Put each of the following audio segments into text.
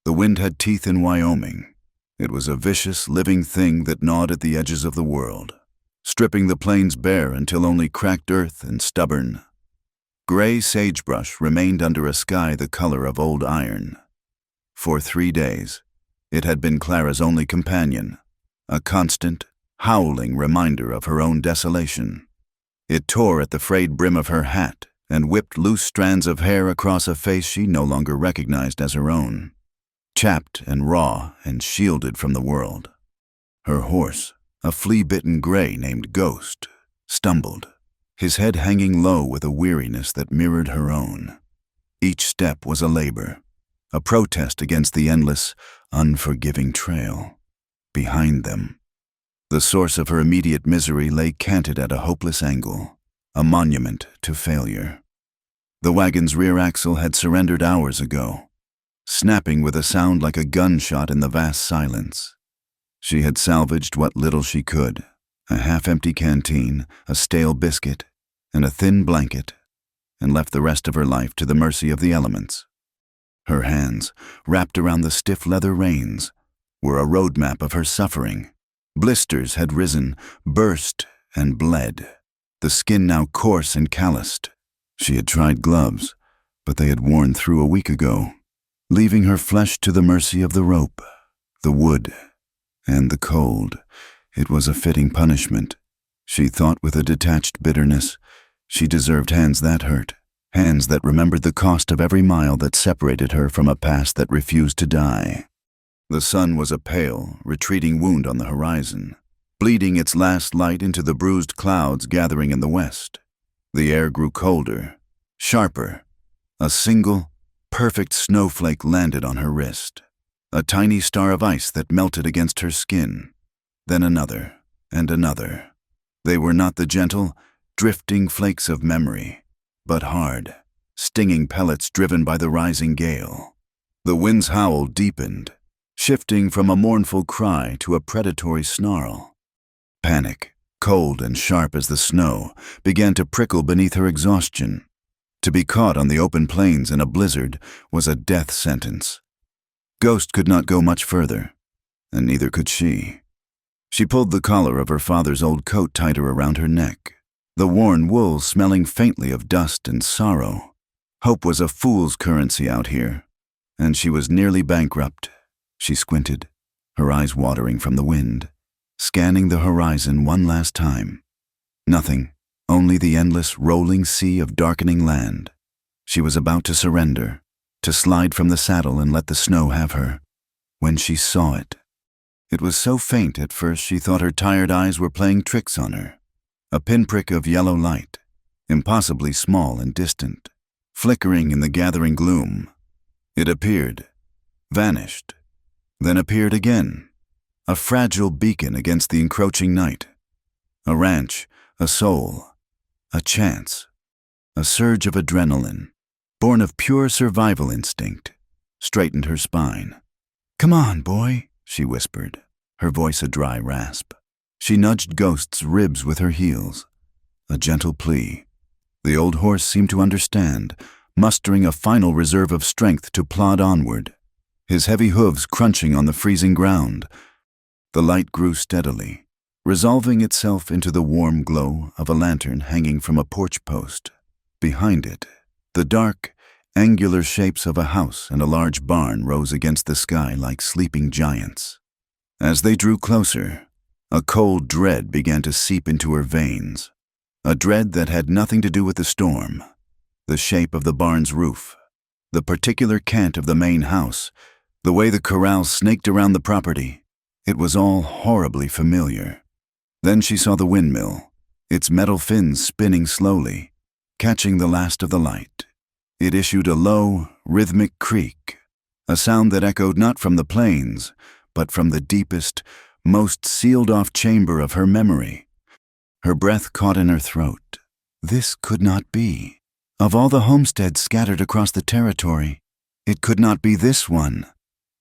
The wind had teeth in Wyoming. It was a vicious, living thing that gnawed at the edges of the world, stripping the plains bare until only cracked earth and stubborn, gray sagebrush remained under a sky the color of old iron. For 3 days, it had been Clara's only companion, a constant, howling reminder of her own desolation. It tore at the frayed brim of her hat and whipped loose strands of hair across a face she no longer recognized as her own, chapped and raw and shielded from the world. Her horse, a flea-bitten gray named Ghost, stumbled, his head hanging low with a weariness that mirrored her own. Each step was a labor, a protest against the endless, unforgiving trail. Behind them, the source of her immediate misery lay canted at a hopeless angle, a monument to failure. The wagon's rear axle had surrendered hours ago, snapping with a sound like a gunshot in the vast silence. She had salvaged what little she could, a half-empty canteen, a stale biscuit, and a thin blanket, and left the rest of her life to the mercy of the elements. Her hands, wrapped around the stiff leather reins, were a roadmap of her suffering. Blisters had risen, burst, and bled, the skin now coarse and calloused. She had tried gloves, but they had worn through a week ago, leaving her flesh to the mercy of the rope, the wood, and the cold. It was a fitting punishment, she thought with a detached bitterness. She deserved hands that hurt, hands that remembered the cost of every mile that separated her from a past that refused to die. The sun was a pale, retreating wound on the horizon, bleeding its last light into the bruised clouds gathering in the west. The air grew colder, sharper. A single, perfect snowflake landed on her wrist, a tiny star of ice that melted against her skin. Then another, and another. They were not the gentle, drifting flakes of memory, but hard, stinging pellets driven by the rising gale. The wind's howl deepened, shifting from a mournful cry to a predatory snarl. Panic, cold and sharp as the snow, began to prickle beneath her exhaustion. To be caught on the open plains in a blizzard was a death sentence. Ghost could not go much further, and neither could she. She pulled the collar of her father's old coat tighter around her neck, the worn wool smelling faintly of dust and sorrow. Hope was a fool's currency out here, and she was nearly bankrupt. She squinted, her eyes watering from the wind, scanning the horizon one last time. Nothing, only the endless, rolling sea of darkening land. She was about to surrender, to slide from the saddle and let the snow have her, when she saw it. It was so faint at first she thought her tired eyes were playing tricks on her. A pinprick of yellow light, impossibly small and distant, flickering in the gathering gloom. It appeared, vanished, then appeared again, a fragile beacon against the encroaching night. A ranch, a soul, a chance, a surge of adrenaline, born of pure survival instinct, straightened her spine. "Come on, boy," she whispered, her voice a dry rasp. She nudged Ghost's ribs with her heels, a gentle plea. The old horse seemed to understand, mustering a final reserve of strength to plod onward, his heavy hooves crunching on the freezing ground. The light grew steadily, resolving itself into the warm glow of a lantern hanging from a porch post. Behind it, the dark, angular shapes of a house and a large barn rose against the sky like sleeping giants. As they drew closer, a cold dread began to seep into her veins, a dread that had nothing to do with the storm, the shape of the barn's roof, the particular cant of the main house, the way the corral snaked around the property. It was all horribly familiar. Then she saw the windmill, its metal fins spinning slowly, catching the last of the light. It issued a low, rhythmic creak, a sound that echoed not from the plains, but from the deepest, most sealed-off chamber of her memory. Her breath caught in her throat. This could not be. Of all the homesteads scattered across the territory, it could not be this one.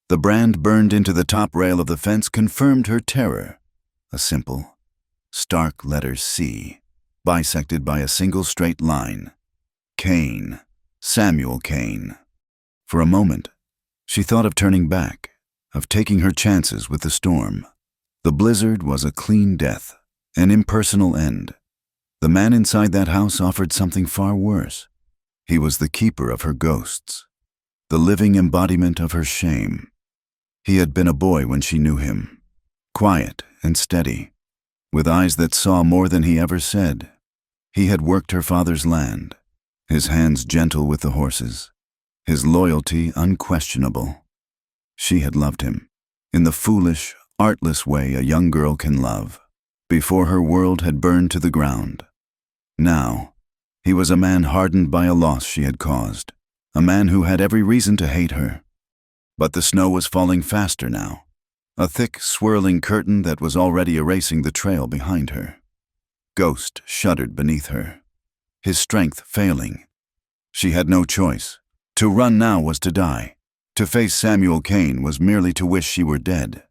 The brand burned into the top rail of the fence confirmed her terror. A simple, stark letter C, bisected by a single straight line. Cain. Samuel Cain. For a moment, She thought of turning back, of taking her chances with the storm. The blizzard was a clean death, an impersonal end. The man inside that house offered something far worse. He was the keeper of her ghosts, the living embodiment of her shame. He had been a boy when she knew him, quiet and steady, with eyes that saw more than he ever said. He had worked her father's land, his hands gentle with the horses, his loyalty unquestionable. She had loved him, in the foolish, artless way a young girl can love, before her world had burned to the ground. Now, he was a man hardened by a loss she had caused, a man who had every reason to hate her. But the snow was falling faster now, a thick, swirling curtain that was already erasing the trail behind her. Ghost shuddered beneath her, his strength failing. She had no choice. To run now was to die. To face Samuel Kane was merely to wish she were dead.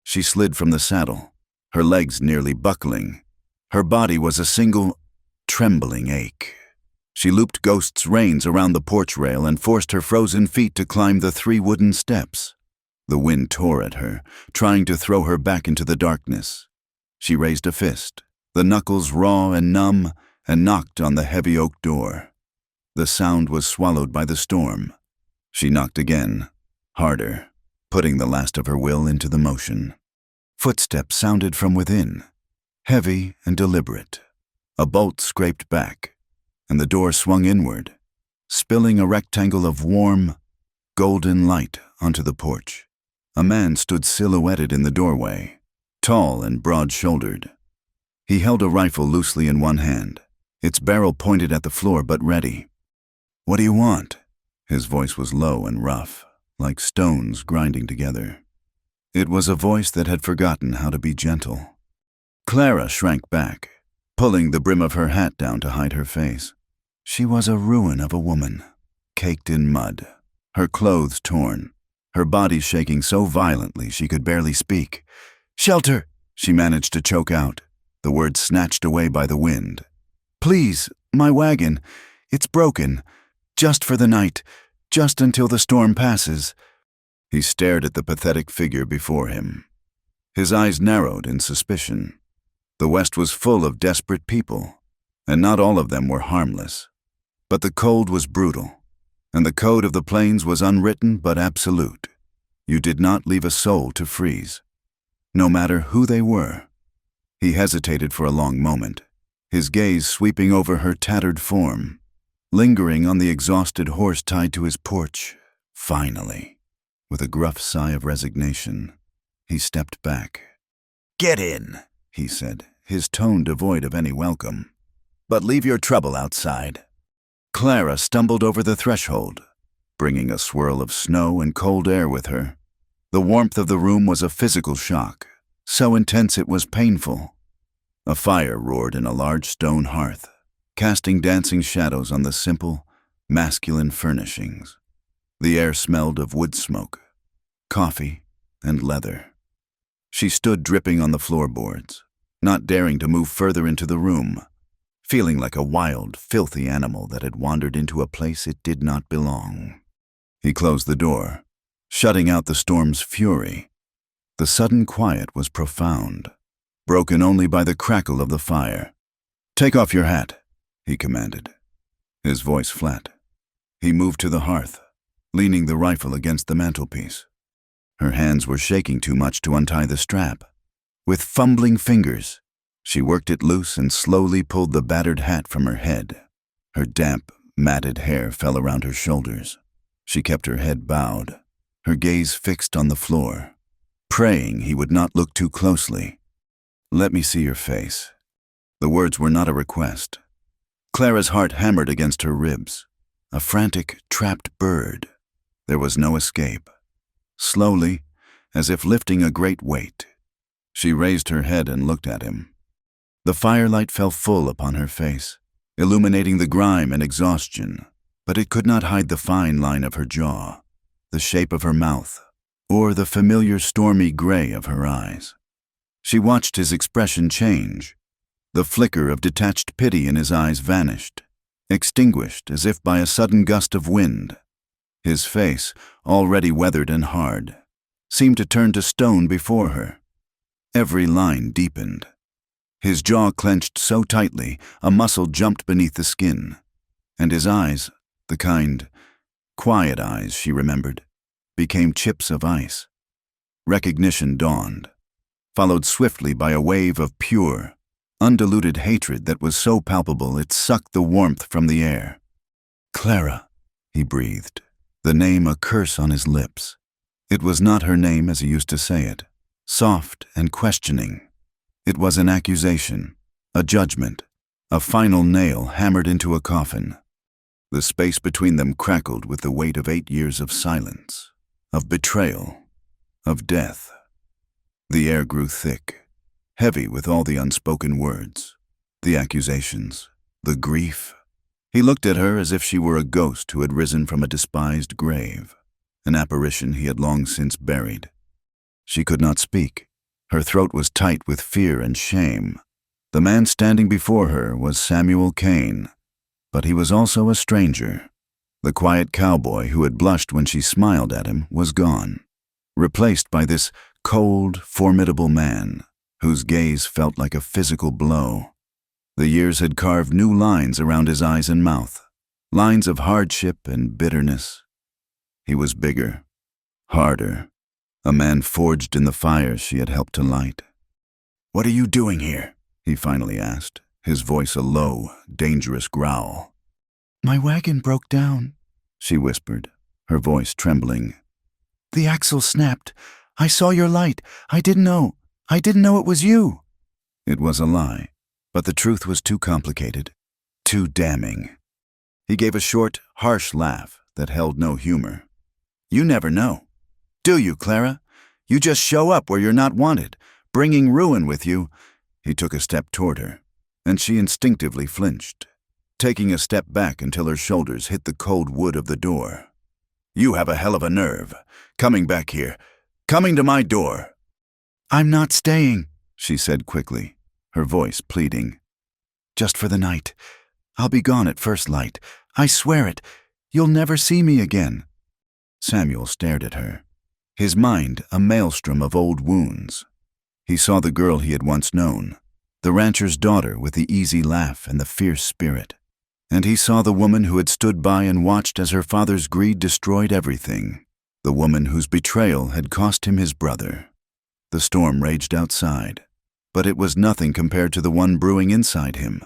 She slid from the saddle, her legs nearly buckling. Her body was a single, trembling ache. She looped Ghost's reins around the porch rail and forced her frozen feet to climb the 3 wooden steps. The wind tore at her, trying to throw her back into the darkness. She raised a fist, the knuckles raw and numb, and knocked on the heavy oak door. The sound was swallowed by the storm. She knocked again, harder, putting the last of her will into the motion. Footsteps sounded from within, heavy and deliberate. A bolt scraped back, and the door swung inward, spilling a rectangle of warm, golden light onto the porch. A man stood silhouetted in the doorway, tall and broad-shouldered. He held a rifle loosely in one hand, its barrel pointed at the floor but ready. "What do you want?" His voice was low and rough, like stones grinding together. It was a voice that had forgotten how to be gentle. Clara shrank back, pulling the brim of her hat down to hide her face. She was a ruin of a woman, caked in mud, her clothes torn, her body shaking so violently she could barely speak. "Shelter!" she managed to choke out, the words snatched away by the wind. "Please, my wagon. It's broken. Just for the night. Just until the storm passes." He stared at the pathetic figure before him. His eyes narrowed in suspicion. The West was full of desperate people, and not all of them were harmless. But the cold was brutal, and the code of the plains was unwritten but absolute. You did not leave a soul to freeze, no matter who they were. He hesitated for a long moment, his gaze sweeping over her tattered form, lingering on the exhausted horse tied to his porch. Finally, with a gruff sigh of resignation, he stepped back. "Get in," he said, his tone devoid of any welcome. "But leave your trouble outside." Clara stumbled over the threshold, bringing a swirl of snow and cold air with her. The warmth of the room was a physical shock, so intense it was painful. A fire roared in a large stone hearth, casting dancing shadows on the simple, masculine furnishings. The air smelled of wood smoke, coffee, and leather. She stood dripping on the floorboards, not daring to move further into the room, feeling like a wild, filthy animal that had wandered into a place it did not belong. He closed the door, shutting out the storm's fury. The sudden quiet was profound, broken only by the crackle of the fire. "Take off your hat," he commanded, his voice flat. He moved to the hearth, leaning the rifle against the mantelpiece. Her hands were shaking too much to untie the strap. With fumbling fingers, she worked it loose and slowly pulled the battered hat from her head. Her damp, matted hair fell around her shoulders. She kept her head bowed, her gaze fixed on the floor, praying he would not look too closely. "Let me see your face." The words were not a request. Clara's heart hammered against her ribs, a frantic, trapped bird. There was no escape. Slowly, as if lifting a great weight, she raised her head and looked at him. The firelight fell full upon her face, illuminating the grime and exhaustion, but it could not hide the fine line of her jaw, the shape of her mouth, or the familiar stormy gray of her eyes. She watched his expression change. The flicker of detached pity in his eyes vanished, extinguished as if by a sudden gust of wind. His face, already weathered and hard, seemed to turn to stone before her. Every line deepened. His jaw clenched so tightly, a muscle jumped beneath the skin. And his eyes, the kind, quiet eyes she remembered, became chips of ice. Recognition dawned, followed swiftly by a wave of pure, undiluted hatred that was so palpable it sucked the warmth from the air. "Clara," he breathed, the name a curse on his lips. It was not her name as he used to say it, soft and questioning. It was an accusation, a judgment, a final nail hammered into a coffin. The space between them crackled with the weight of 8 years of silence, of betrayal, of death. The air grew thick, heavy with all the unspoken words, the accusations, the grief. He looked at her as if she were a ghost who had risen from a despised grave, an apparition he had long since buried. She could not speak. Her throat was tight with fear and shame. The man standing before her was Samuel Kane, but he was also a stranger. The quiet cowboy who had blushed when she smiled at him was gone, replaced by this cold, formidable man, whose gaze felt like a physical blow. The years had carved new lines around his eyes and mouth, lines of hardship and bitterness. He was bigger, harder, a man forged in the fires she had helped to light. "What are you doing here?" he finally asked, his voice a low, dangerous growl. "My wagon broke down," she whispered, her voice trembling. "The axle snapped. I saw your light. I didn't know it was you." It was a lie, but the truth was too complicated, too damning. He gave a short, harsh laugh that held no humor. "You never know. Do you, Clara? You just show up where you're not wanted, bringing ruin with you." He took a step toward her, and she instinctively flinched, taking a step back until her shoulders hit the cold wood of the door. "You have a hell of a nerve, coming back here, coming to my door." "I'm not staying," she said quickly, her voice pleading. "Just for the night. I'll be gone at first light. I swear it. You'll never see me again." Samuel stared at her, his mind a maelstrom of old wounds. He saw the girl he had once known, the rancher's daughter with the easy laugh and the fierce spirit. And he saw the woman who had stood by and watched as her father's greed destroyed everything, the woman whose betrayal had cost him his brother. The storm raged outside, but it was nothing compared to the one brewing inside him.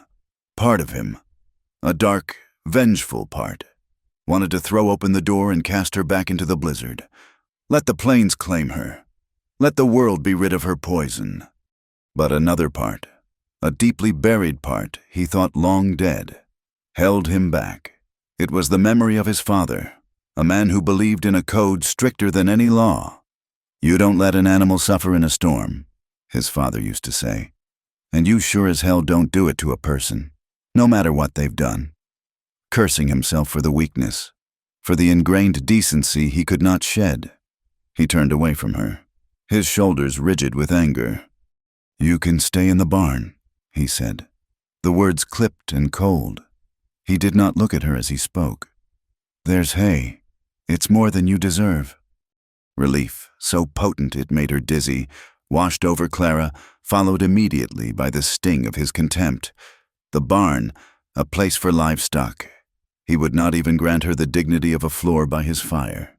Part of him, a dark, vengeful part, wanted to throw open the door and cast her back into the blizzard. Let the plains claim her. Let the world be rid of her poison. But another part, a deeply buried part he thought long dead, held him back. It was the memory of his father, a man who believed in a code stricter than any law. "You don't let an animal suffer in a storm," his father used to say. "And you sure as hell don't do it to a person, no matter what they've done." Cursing himself for the weakness, for the ingrained decency he could not shed, he turned away from her, his shoulders rigid with anger. "You can stay in the barn," he said, the words clipped and cold. He did not look at her as he spoke. "There's hay. It's more than you deserve." Relief, so potent it made her dizzy, washed over Clara, followed immediately by the sting of his contempt. The barn, a place for livestock. He would not even grant her the dignity of a floor by his fire.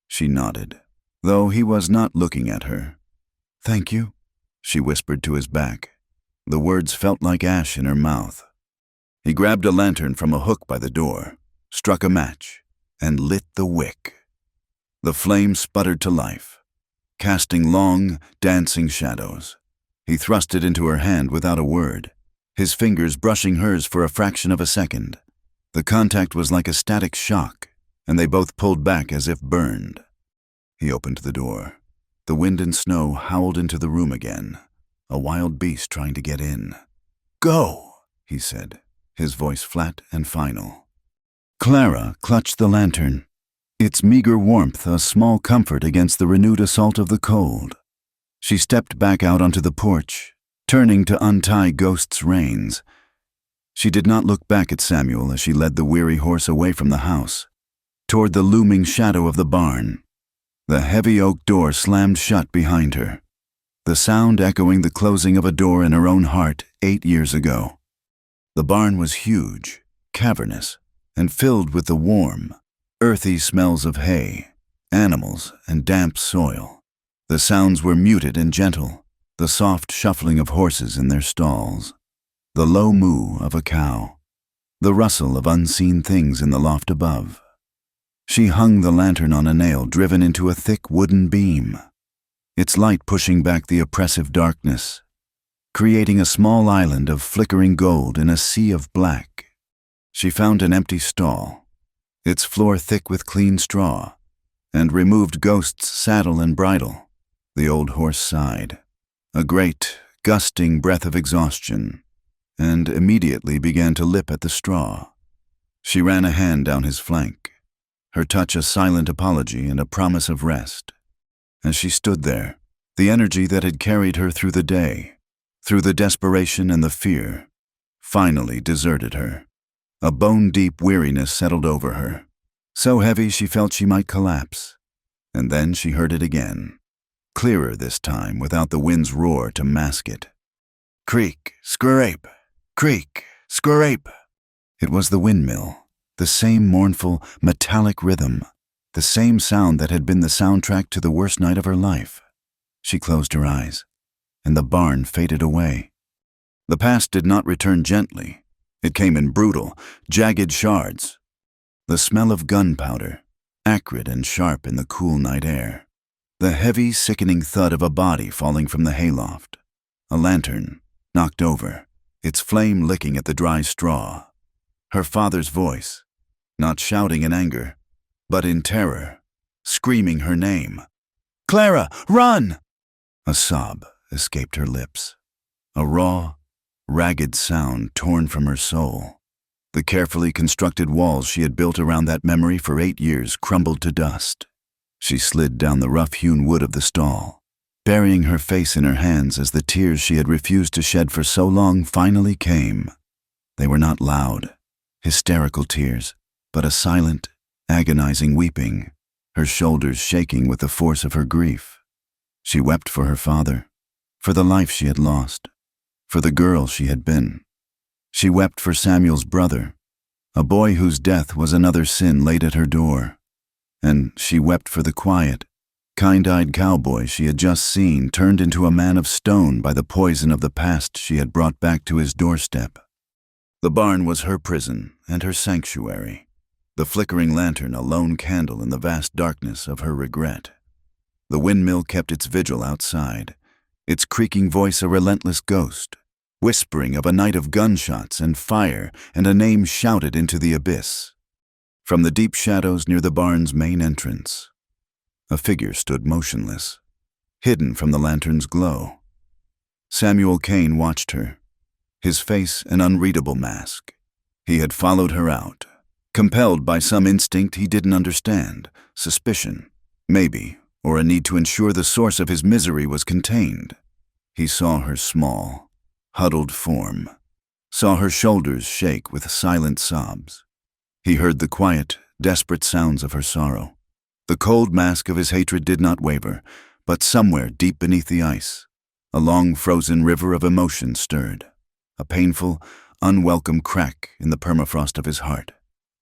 She nodded, though he was not looking at her. "Thank you," she whispered to his back. The words felt like ash in her mouth. He grabbed a lantern from a hook by the door, struck a match, and lit the wick. The flame sputtered to life, casting long, dancing shadows. He thrust it into her hand without a word, his fingers brushing hers for a fraction of a second. The contact was like a static shock, and they both pulled back as if burned. He opened the door. The wind and snow howled into the room again, a wild beast trying to get in. "Go," he said, his voice flat and final. Clara clutched the lantern, its meager warmth a small comfort against the renewed assault of the cold. She stepped back out onto the porch, turning to untie Ghost's reins. She did not look back at Samuel as she led the weary horse away from the house. toward the looming shadow of the barn. The heavy oak door slammed shut behind her, the sound echoing the closing of a door in her own heart 8 years ago. The barn was huge, cavernous, and filled with the warm, earthy smells of hay, animals, and damp soil. The sounds were muted and gentle, the soft shuffling of horses in their stalls, the low moo of a cow, the rustle of unseen things in the loft above. She hung the lantern on a nail driven into a thick wooden beam, its light pushing back the oppressive darkness, creating a small island of flickering gold in a sea of black. She found an empty stall, its floor thick with clean straw, and removed Ghost's saddle and bridle. The old horse sighed, a great, gusting breath of exhaustion, and immediately began to lip at the straw. She ran a hand down his flank, her touch a silent apology and a promise of rest. As she stood there, the energy that had carried her through the day, through the desperation and the fear, finally deserted her. A bone-deep weariness settled over her, so heavy she felt she might collapse. And then she heard it again, clearer this time without the wind's roar to mask it. Creak, scrape, creak, scrape. It was the windmill, the same mournful, metallic rhythm, the same sound that had been the soundtrack to the worst night of her life. She closed her eyes, and the barn faded away. The past did not return gently. It came in brutal, jagged shards. The smell of gunpowder, acrid and sharp in the cool night air. The heavy, sickening thud of a body falling from the hayloft. A lantern, knocked over, its flame licking at the dry straw. Her father's voice, not shouting in anger, but in terror, screaming her name. "Clara, run!" A sob escaped her lips, a raw, ragged sound torn from her soul. The carefully constructed walls she had built around that memory for 8 years crumbled to dust. She slid down the rough-hewn wood of the stall, burying her face in her hands as the tears she had refused to shed for so long finally came. They were not loud, hysterical tears, but a silent, agonizing weeping, her shoulders shaking with the force of her grief. She wept for her father, for the life she had lost, for the girl she had been. She wept for Samuel's brother, a boy whose death was another sin laid at her door. And she wept for the quiet, kind-eyed cowboy she had just seen turned into a man of stone by the poison of the past she had brought back to his doorstep. The barn was her prison and her sanctuary, the flickering lantern a lone candle in the vast darkness of her regret. The windmill kept its vigil outside, its creaking voice a relentless ghost, whispering of a night of gunshots and fire and a name shouted into the abyss. From the deep shadows near the barn's main entrance, a figure stood motionless, hidden from the lantern's glow. Samuel Kane watched her, his face an unreadable mask. He had followed her out, compelled by some instinct he didn't understand, suspicion, maybe, or a need to ensure the source of his misery was contained. He saw her small, huddled form, saw her shoulders shake with silent sobs. He heard the quiet, desperate sounds of her sorrow. The cold mask of his hatred did not waver, but somewhere deep beneath the ice, a long frozen river of emotion stirred, a painful, unwelcome crack in the permafrost of his heart.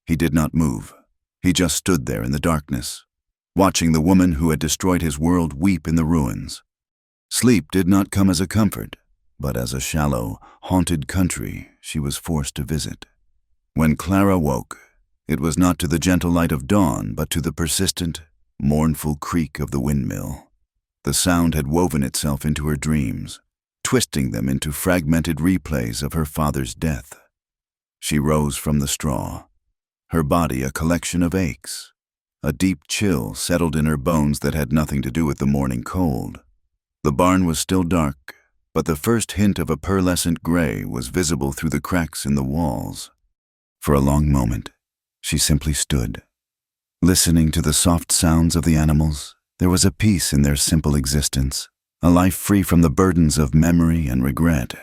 He did not move. He just stood there in the darkness, watching the woman who had destroyed his world weep in the ruins. Sleep did not come as a comfort, but as a shallow, haunted country she was forced to visit. When Clara woke, it was not to the gentle light of dawn, but to the persistent, mournful creak of the windmill. The sound had woven itself into her dreams, twisting them into fragmented replays of her father's death. She rose from the straw, her body a collection of aches. A deep chill settled in her bones that had nothing to do with the morning cold. The barn was still dark, but the first hint of a pearlescent gray was visible through the cracks in the walls. For a long moment, she simply stood, listening to the soft sounds of the animals. There was a peace in their simple existence, a life free from the burdens of memory and regret.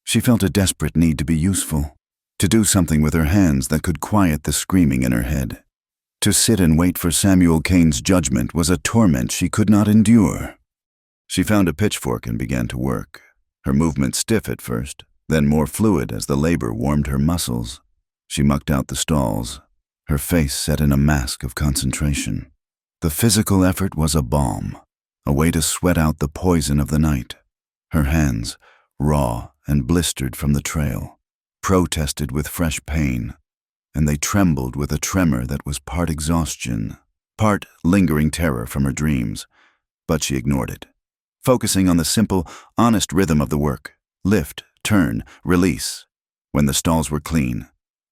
She felt a desperate need to be useful, to do something with her hands that could quiet the screaming in her head, To sit and wait for Samuel Kane's judgment was a torment she could not endure. She found a pitchfork and began to work, her movement stiff at first, then more fluid as the labor warmed her muscles. She mucked out the stalls, her face set in a mask of concentration. The physical effort was a balm, a way to sweat out the poison of the night. Her hands, raw and blistered from the trail, protested with fresh pain, and they trembled with a tremor that was part exhaustion, part lingering terror from her dreams. But she ignored it, focusing on the simple, honest rhythm of the work: lift, turn, release. When the stalls were clean,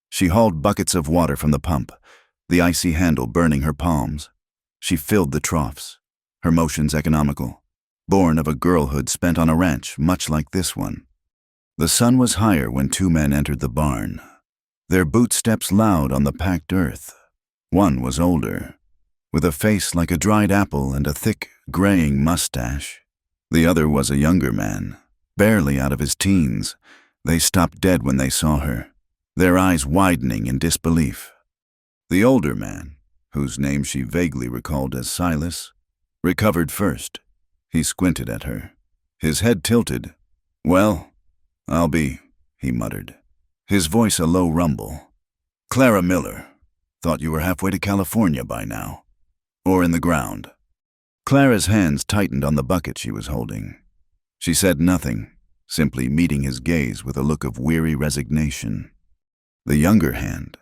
she hauled buckets of water from the pump, the icy handle burning her palms. She filled the troughs, her motions economical, born of a girlhood spent on a ranch much like this one. The sun was higher when two men entered the barn, their bootsteps loud on the packed earth. One was older, with a face like a dried apple and a thick, graying mustache. The other was a younger man, barely out of his teens. They stopped dead when they saw her, their eyes widening in disbelief. The older man, whose name she vaguely recalled as Silas, recovered first. He squinted at her, his head tilted. "Well, I'll be," he muttered, his voice a low rumble. "Clara Miller. Thought you were halfway to California by now. Or in the ground." Clara's hands tightened on the bucket she was holding. She said nothing, simply meeting his gaze with a look of weary resignation. The younger hand,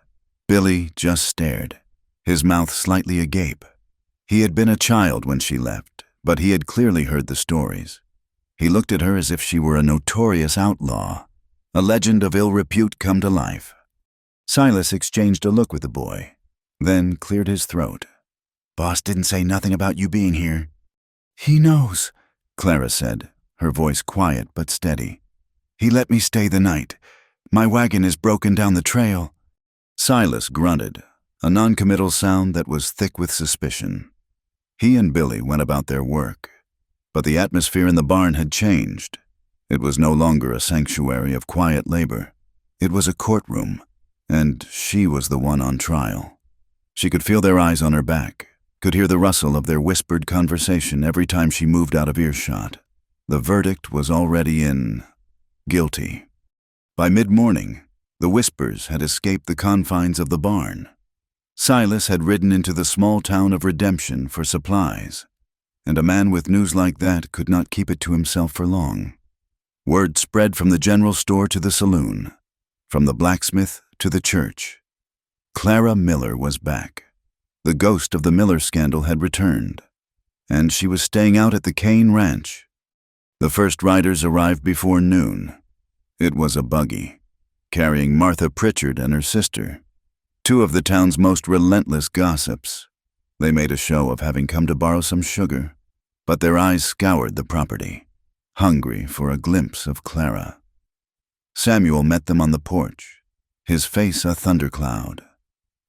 Billy, just stared, his mouth slightly agape. He had been a child when she left, but he had clearly heard the stories. He looked at her as if she were a notorious outlaw, a legend of ill repute come to life. Silas exchanged a look with the boy, then cleared his throat. "Boss didn't say nothing about you being here." "He knows," Clara said, her voice quiet but steady. "He let me stay the night. My wagon is broken down the trail." Silas grunted, a noncommittal sound that was thick with suspicion. He and Billy went about their work, but the atmosphere in the barn had changed. It was no longer a sanctuary of quiet labor. It was a courtroom, and she was the one on trial. She could feel their eyes on her back, could hear the rustle of their whispered conversation every time she moved out of earshot. The verdict was already in: guilty. By mid-morning, the whispers had escaped the confines of the barn. Silas had ridden into the small town of Redemption for supplies, and a man with news like that could not keep it to himself for long. Word spread from the general store to the saloon, from the blacksmith to the church. Clara Miller was back. The ghost of the Miller scandal had returned, and she was staying out at the Kane Ranch. The first riders arrived before noon. It was a buggy, carrying Martha Pritchard and her sister, two of the town's most relentless gossips. They made a show of having come to borrow some sugar, but their eyes scoured the property, hungry for a glimpse of Clara. Samuel met them on the porch, his face a thundercloud.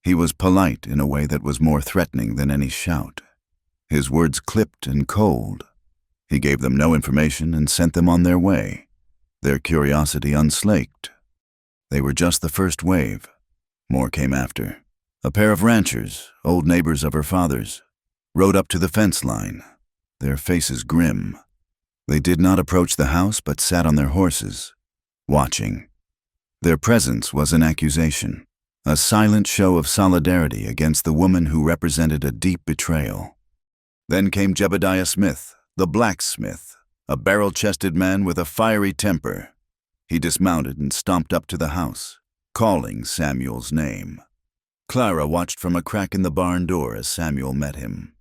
He was polite in a way that was more threatening than any shout, his words clipped and cold. He gave them no information and sent them on their way, their curiosity unslaked. They were just the first wave. More came after. A pair of ranchers, old neighbors of her father's, rode up to the fence line, their faces grim. They did not approach the house but sat on their horses, watching. Their presence was an accusation, a silent show of solidarity against the woman who represented a deep betrayal. Then came Jebediah Smith, the blacksmith, a barrel-chested man with a fiery temper. He dismounted and stomped up to the house, calling Samuel's name. Clara watched from a crack in the barn door as Samuel met him.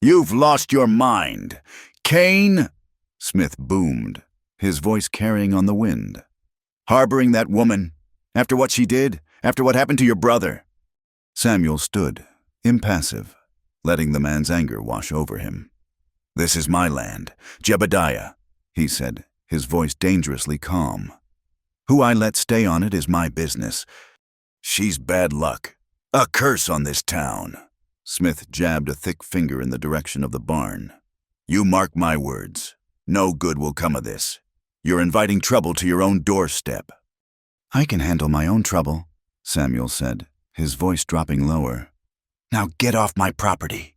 "You've lost your mind! Kane!" Smith boomed, his voice carrying on the wind. "Harboring that woman, after what she did, after what happened to your brother." Samuel stood, impassive, letting the man's anger wash over him. "This is my land, Jebediah," he said, his voice dangerously calm. "Who I let stay on it is my business. She's bad luck. A curse on this town." Smith jabbed a thick finger in the direction of the barn. "You mark my words. No good will come of this. You're inviting trouble to your own doorstep." "I can handle my own trouble," Samuel said, his voice dropping lower. Now get off my property."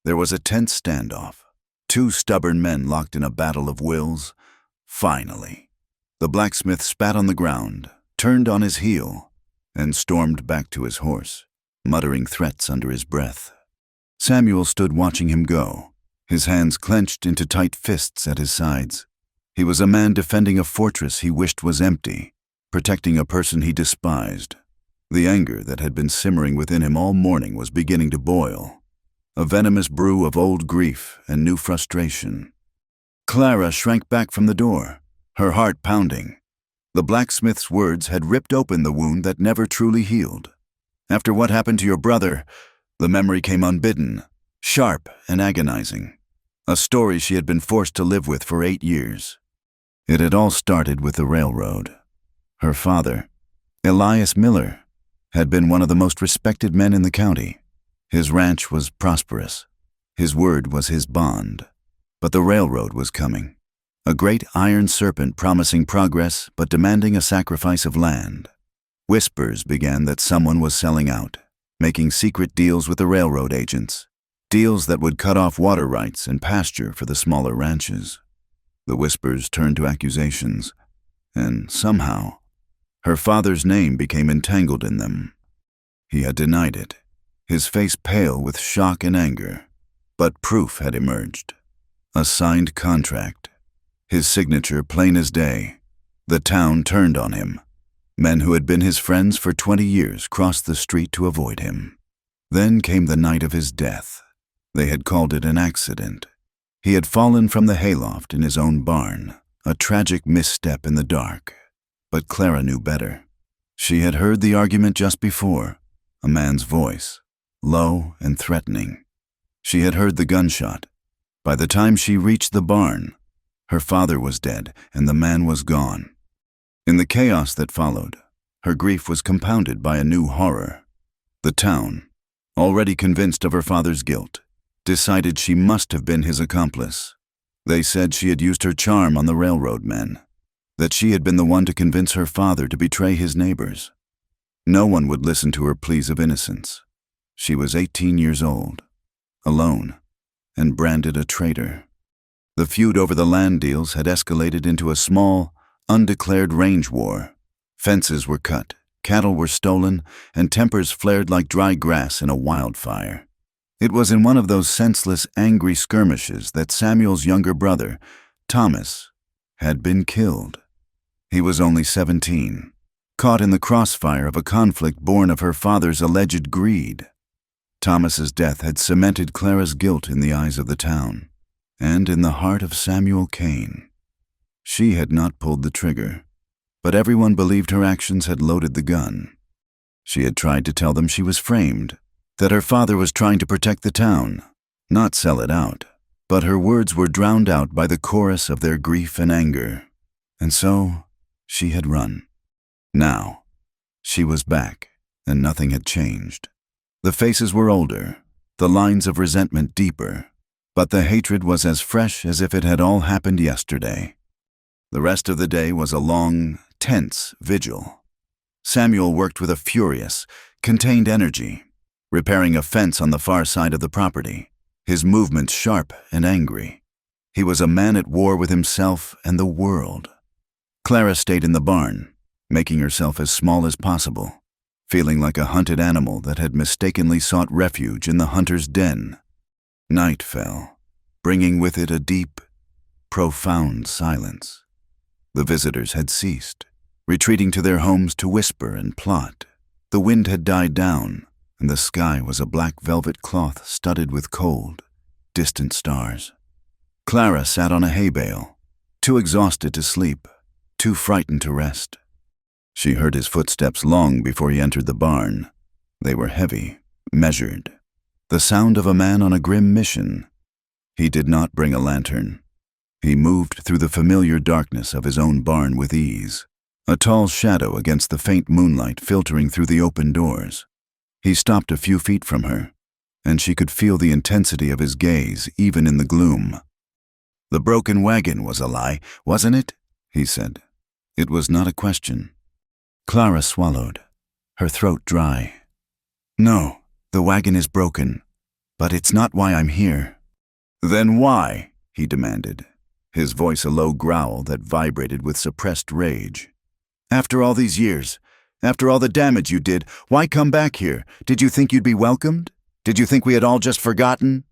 There was a tense standoff. Two stubborn men locked in a battle of wills. Finally, the blacksmith spat on the ground, turned on his heel, and stormed back to his horse, muttering threats under his breath. Samuel stood watching him go, his hands clenched into tight fists at his sides. He was a man defending a fortress he wished was empty, protecting a person he despised. The anger that had been simmering within him all morning was beginning to boil, a venomous brew of old grief and new frustration. Clara shrank back from the door, her heart pounding. The blacksmith's words had ripped open the wound that never truly healed. After what happened to your brother, the memory came unbidden, sharp and agonizing, a story she had been forced to live with for 8 years. It had all started with the railroad. Her father, Elias Miller, had been one of the most respected men in the county. His ranch was prosperous. His word was his bond. But the railroad was coming, a great iron serpent promising progress but demanding a sacrifice of land. Whispers began that someone was selling out, making secret deals with the railroad agents, deals that would cut off water rights and pasture for the smaller ranches. The whispers turned to accusations, and somehow, her father's name became entangled in them. He had denied it, his face pale with shock and anger, but proof had emerged. A signed contract, his signature plain as day. The town turned on him. Men who had been his friends for 20 years crossed the street to avoid him. Then came the night of his death. They had called it an accident. He had fallen from the hayloft in his own barn, a tragic misstep in the dark. But Clara knew better. She had heard the argument just before, a man's voice, low and threatening. She had heard the gunshot. By the time she reached the barn, her father was dead and the man was gone. In the chaos that followed, her grief was compounded by a new horror. The town, already convinced of her father's guilt, decided she must have been his accomplice. They said she had used her charm on the railroad men, that she had been the one to convince her father to betray his neighbors. No one would listen to her pleas of innocence. She was 18 years old, alone, and branded a traitor. The feud over the land deals had escalated into a small, undeclared range war. Fences were cut, cattle were stolen, and tempers flared like dry grass in a wildfire. It was in one of those senseless, angry skirmishes that Samuel's younger brother, Thomas, had been killed. He was only 17, caught in the crossfire of a conflict born of her father's alleged greed. Thomas's death had cemented Clara's guilt in the eyes of the town, and in the heart of Samuel Kane. She had not pulled the trigger, but everyone believed her actions had loaded the gun. She had tried to tell them she was framed, that her father was trying to protect the town, not sell it out, but her words were drowned out by the chorus of their grief and anger. And so, she had run. Now, she was back, and nothing had changed. The faces were older, the lines of resentment deeper, but the hatred was as fresh as if it had all happened yesterday. The rest of the day was a long, tense vigil. Samuel worked with a furious, contained energy, repairing a fence on the far side of the property, his movements sharp and angry. He was a man at war with himself and the world. Clara stayed in the barn, making herself as small as possible, feeling like a hunted animal that had mistakenly sought refuge in the hunter's den. Night fell, bringing with it a deep, profound silence. The visitors had ceased, retreating to their homes to whisper and plot. The wind had died down, and the sky was a black velvet cloth studded with cold, distant stars. Clara sat on a hay bale, too exhausted to sleep, too frightened to rest. She heard his footsteps long before he entered the barn. They were heavy, measured, the sound of a man on a grim mission. He did not bring a lantern. He moved through the familiar darkness of his own barn with ease, a tall shadow against the faint moonlight filtering through the open doors. He stopped a few feet from her, and she could feel the intensity of his gaze even in the gloom. "The broken wagon was a lie, wasn't it?" he said. It was not a question. Clara swallowed, her throat dry. "No," The wagon is broken, but it's not why I'm here." "Then why?" he demanded, his voice a low growl that vibrated with suppressed rage. "After all these years, after all the damage you did, why come back here? Did you think you'd be welcomed? Did you think we had all just forgotten?"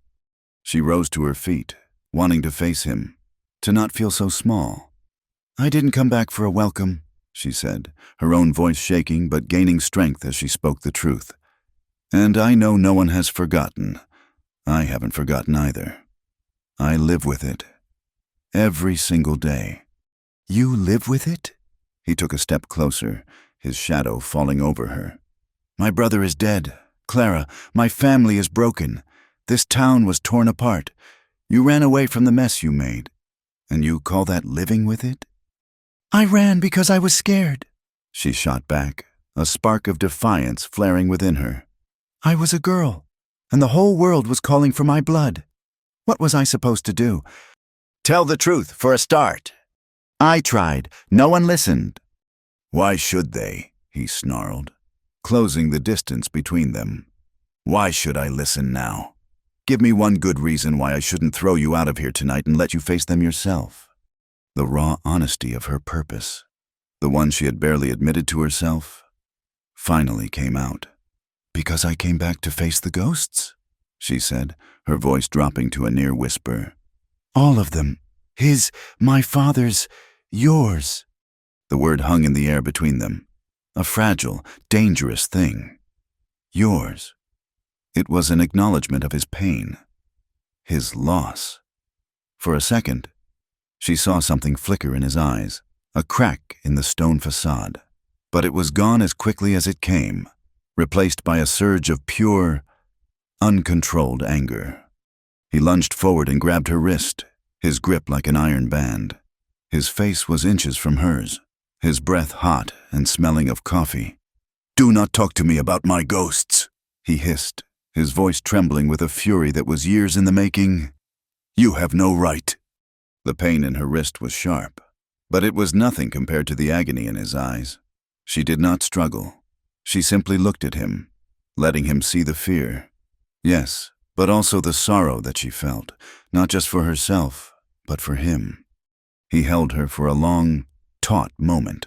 She rose to her feet, wanting to face him, to not feel so small. "I didn't come back for a welcome," she said, her own voice shaking but gaining strength as she spoke the truth. "And I know no one has forgotten. I haven't forgotten either. I live with it. Every single day." "You live with it?" He took a step closer, his shadow falling over her. "My brother is dead. Clara, my family is broken. This town was torn apart. You ran away from the mess you made. And you call that living with it?" "I ran because I was scared," she shot back, a spark of defiance flaring within her. "I was a girl, and the whole world was calling for my blood. What was I supposed to do?" "Tell the truth, for a start." "I tried. No one listened." "Why should they?" he snarled, closing the distance between them. "Why should I listen now? Give me one good reason why I shouldn't throw you out of here tonight and let you face them yourself." The raw honesty of her purpose, the one she had barely admitted to herself, finally came out. "Because I came back to face the ghosts," she said, her voice dropping to a near whisper. "All of them. His, my father's, yours." The word hung in the air between them, a fragile, dangerous thing. Yours. It was an acknowledgement of his pain, his loss. For a second, she saw something flicker in his eyes, a crack in the stone facade. But it was gone as quickly as it came, replaced by a surge of pure, uncontrolled anger. He lunged forward and grabbed her wrist, his grip like an iron band. His face was inches from hers, his breath hot and smelling of coffee. "Do not talk to me about my ghosts," he hissed, his voice trembling with a fury that was years in the making. "You have no right." The pain in her wrist was sharp, but it was nothing compared to the agony in his eyes. She did not struggle. She simply looked at him, letting him see the fear. Yes, but also the sorrow that she felt, not just for herself, but for him. He held her for a long, taut moment,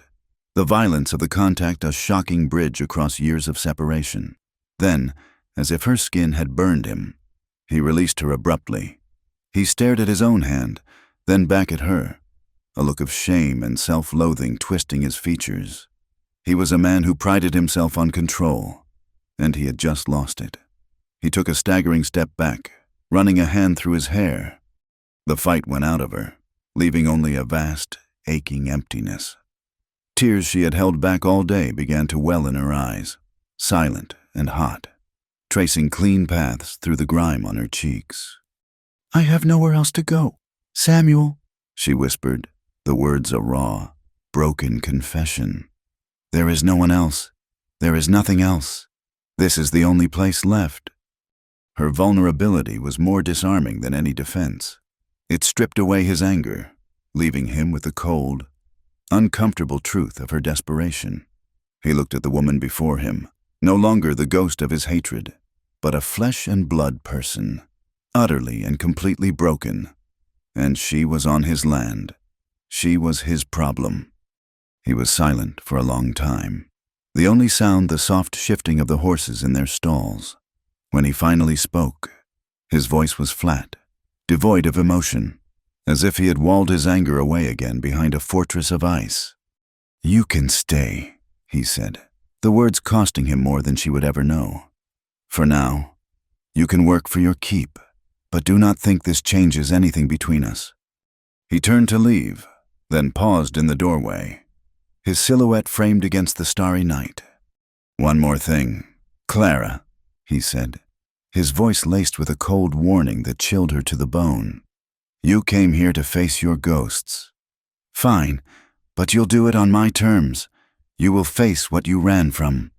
the violence of the contact a shocking bridge across years of separation. Then, as if her skin had burned him, he released her abruptly. He stared at his own hand, then back at her, a look of shame and self-loathing twisting his features. He was a man who prided himself on control, and he had just lost it. He took a staggering step back, running a hand through his hair. The fight went out of her, leaving only a vast, aching emptiness. Tears she had held back all day began to well in her eyes, silent and hot, tracing clean paths through the grime on her cheeks. "I have nowhere else to go. Samuel," she whispered, the words a raw, broken confession. "There is no one else. There is nothing else. This is the only place left." Her vulnerability was more disarming than any defense. It stripped away his anger, leaving him with the cold, uncomfortable truth of her desperation. He looked at the woman before him, no longer the ghost of his hatred, but a flesh and blood person, utterly and completely broken. And she was on his land. She was his problem. He was silent for a long time, the only sound the soft shifting of the horses in their stalls. When he finally spoke, his voice was flat, devoid of emotion, as if he had walled his anger away again behind a fortress of ice. "You can stay," he said, the words costing him more than she would ever know. "For now, you can work for your keep, but do not think this changes anything between us." He turned to leave, then paused in the doorway, his silhouette framed against the starry night. "One more thing, Clara," he said, his voice laced with a cold warning that chilled her to the bone. "You came here to face your ghosts. Fine, but you'll do it on my terms. You will face what you ran from.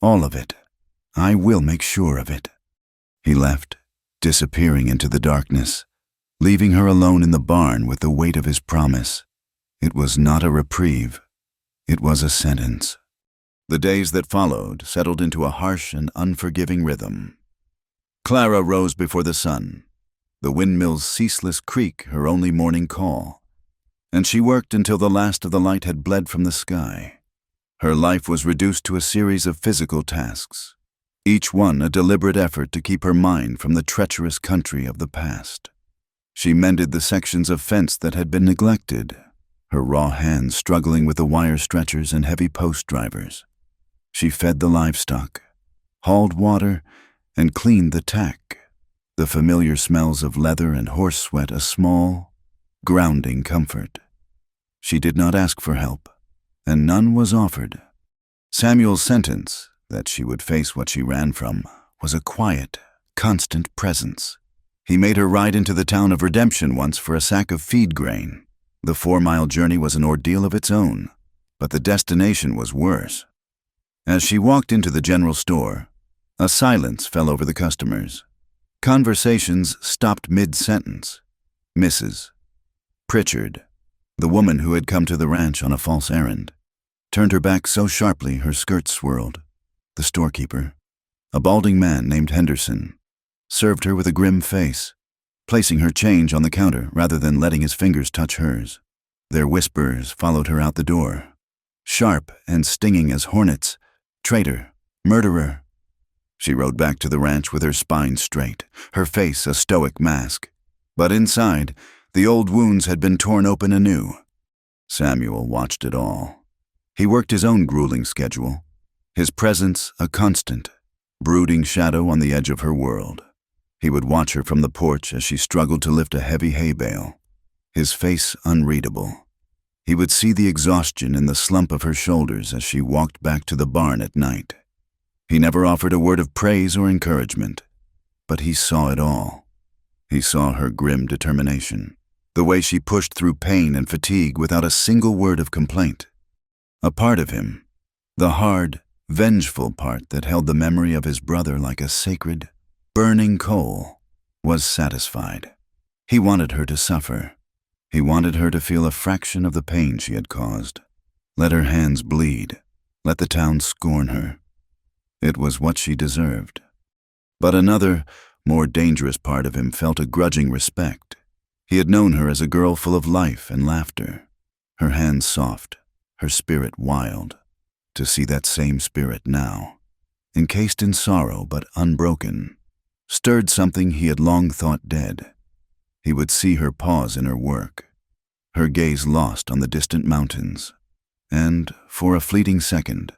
All of it. I will make sure of it." He left, disappearing into the darkness, leaving her alone in the barn with the weight of his promise. It was not a reprieve. It was a sentence. The days that followed settled into a harsh and unforgiving rhythm. Clara rose before the sun, the windmill's ceaseless creak her only morning call, and she worked until the last of the light had bled from the sky. Her life was reduced to a series of physical tasks, each one a deliberate effort to keep her mind from the treacherous country of the past. She mended the sections of fence that had been neglected, her raw hands struggling with the wire stretchers and heavy post drivers. She fed the livestock, hauled water, and cleaned the tack, the familiar smells of leather and horse sweat a small, grounding comfort. She did not ask for help, and none was offered. Samuel's sentence, that she would face what she ran from, was a quiet, constant presence. He made her ride into the town of Redemption once for a sack of feed grain. The 4-mile journey was an ordeal of its own, but the destination was worse. As she walked into the general store, a silence fell over the customers. Conversations stopped mid-sentence. Mrs. Pritchard, the woman who had come to the ranch on a false errand, turned her back so sharply her skirts swirled. The storekeeper, a balding man named Henderson, served her with a grim face, placing her change on the counter rather than letting his fingers touch hers. Their whispers followed her out the door, sharp and stinging as hornets. Traitor, murderer. She rode back to the ranch with her spine straight, her face a stoic mask. But inside, the old wounds had been torn open anew. Samuel watched it all. He worked his own grueling schedule, his presence a constant, brooding shadow on the edge of her world. He would watch her from the porch as she struggled to lift a heavy hay bale, his face unreadable. He would see the exhaustion in the slump of her shoulders as she walked back to the barn at night. He never offered a word of praise or encouragement, but he saw it all. He saw her grim determination, the way she pushed through pain and fatigue without a single word of complaint. A part of him, the hard, vengeful part that held the memory of his brother like a sacred, burning coal, was satisfied. He wanted her to suffer. He wanted her to feel a fraction of the pain she had caused. Let her hands bleed. Let the town scorn her. It was what she deserved. But another, more dangerous part of him felt a grudging respect. He had known her as a girl full of life and laughter, her hands soft, her spirit wild. To see that same spirit now, encased in sorrow but unbroken, stirred something he had long thought dead. He would see her pause in her work, her gaze lost on the distant mountains, and, for a fleeting second,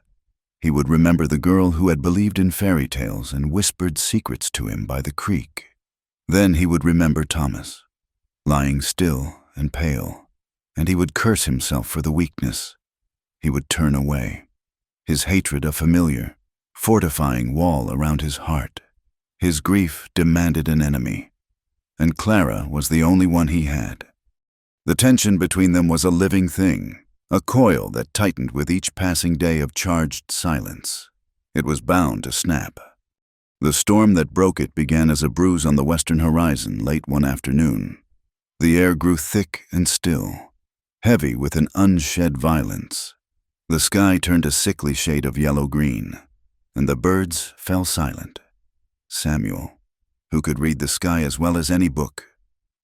he would remember the girl who had believed in fairy tales and whispered secrets to him by the creek. Then he would remember Thomas, lying still and pale, and he would curse himself for the weakness. He would turn away, his hatred a familiar, fortifying wall around his heart. His grief demanded an enemy, and Clara was the only one he had. The tension between them was a living thing, a coil that tightened with each passing day of charged silence. It was bound to snap. The storm that broke it began as a bruise on the western horizon late one afternoon. The air grew thick and still, heavy with an unshed violence. The sky turned a sickly shade of yellow-green, and the birds fell silent. Samuel, who could read the sky as well as any book,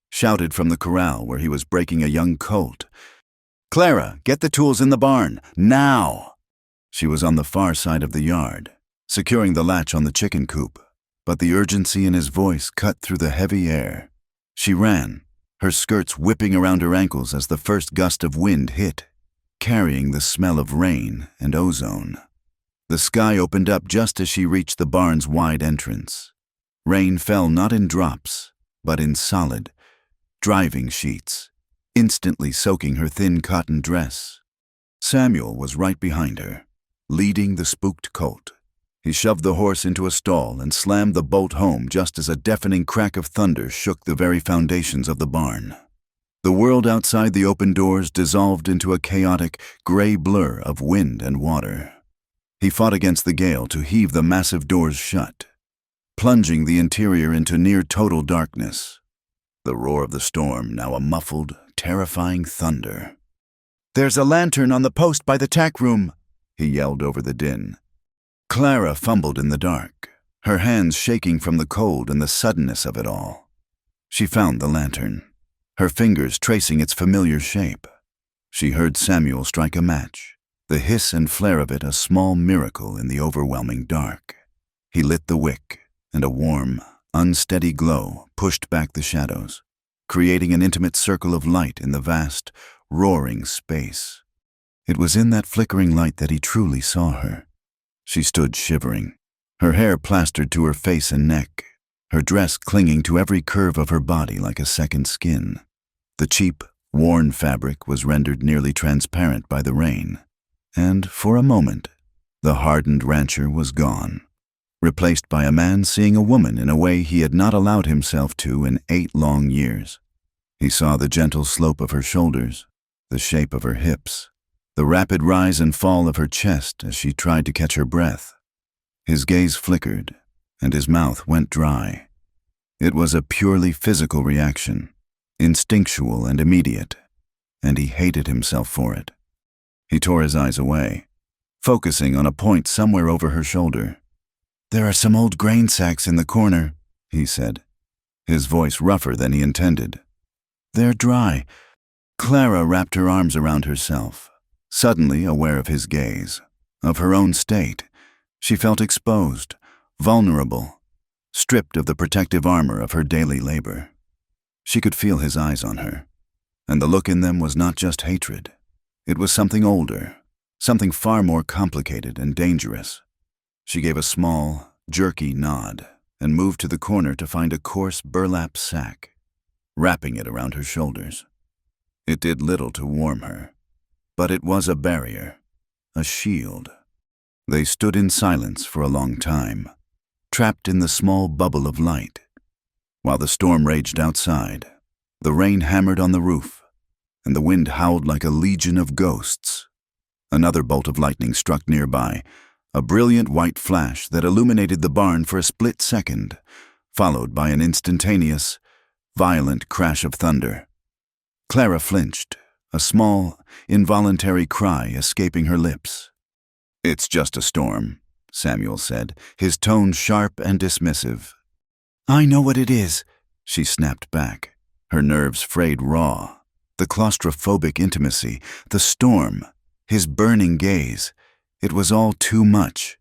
shouted from the corral where he was breaking a young colt, "Clara, get the tools in the barn, now!" She was on the far side of the yard, securing the latch on the chicken coop, but the urgency in his voice cut through the heavy air. She ran, her skirts whipping around her ankles as the first gust of wind hit, carrying the smell of rain and ozone. The sky opened up just as she reached the barn's wide entrance. Rain fell not in drops, but in solid, driving sheets, instantly soaking her thin cotton dress. Samuel was right behind her, leading the spooked colt. He shoved the horse into a stall and slammed the bolt home just as a deafening crack of thunder shook the very foundations of the barn. The world outside the open doors dissolved into a chaotic, gray blur of wind and water. He fought against the gale to heave the massive doors shut, plunging the interior into near-total darkness. The roar of the storm now a muffled, terrifying thunder. "There's a lantern on the post by the tack room," he yelled over the din. Clara fumbled in the dark, her hands shaking from the cold and the suddenness of it all. She found the lantern, her fingers tracing its familiar shape. She heard Samuel strike a match, the hiss and flare of it a small miracle in the overwhelming dark. He lit the wick, and a warm, unsteady glow pushed back the shadows, creating an intimate circle of light in the vast, roaring space. It was in that flickering light that he truly saw her. She stood shivering, her hair plastered to her face and neck, her dress clinging to every curve of her body like a second skin. The cheap, worn fabric was rendered nearly transparent by the rain, and for a moment, the hardened rancher was gone, replaced by a man seeing a woman in a way he had not allowed himself to in 8 long years. He saw the gentle slope of her shoulders, the shape of her hips, the rapid rise and fall of her chest as she tried to catch her breath. His gaze flickered, and his mouth went dry. It was a purely physical reaction, instinctual and immediate, and he hated himself for it. He tore his eyes away, focusing on a point somewhere over her shoulder. "There are some old grain sacks in the corner," he said, his voice rougher than he intended. "They're dry." Clara wrapped her arms around herself, suddenly aware of his gaze, of her own state. She felt exposed, vulnerable, stripped of the protective armor of her daily labor. She could feel his eyes on her, and the look in them was not just hatred. It was something older, something far more complicated and dangerous. She gave a small, jerky nod and moved to the corner to find a coarse burlap sack, wrapping it around her shoulders. It did little to warm her, but it was a barrier, a shield. They stood in silence for a long time, trapped in the small bubble of light. While the storm raged outside, the rain hammered on the roof, and the wind howled like a legion of ghosts. Another bolt of lightning struck nearby, a brilliant white flash that illuminated the barn for a split second, followed by an instantaneous, violent crash of thunder. Clara flinched, a small, involuntary cry escaping her lips. "It's just a storm," Samuel said, his tone sharp and dismissive. "I know what it is," she snapped back, her nerves frayed raw. The claustrophobic intimacy, the storm, his burning gaze, it was all too much.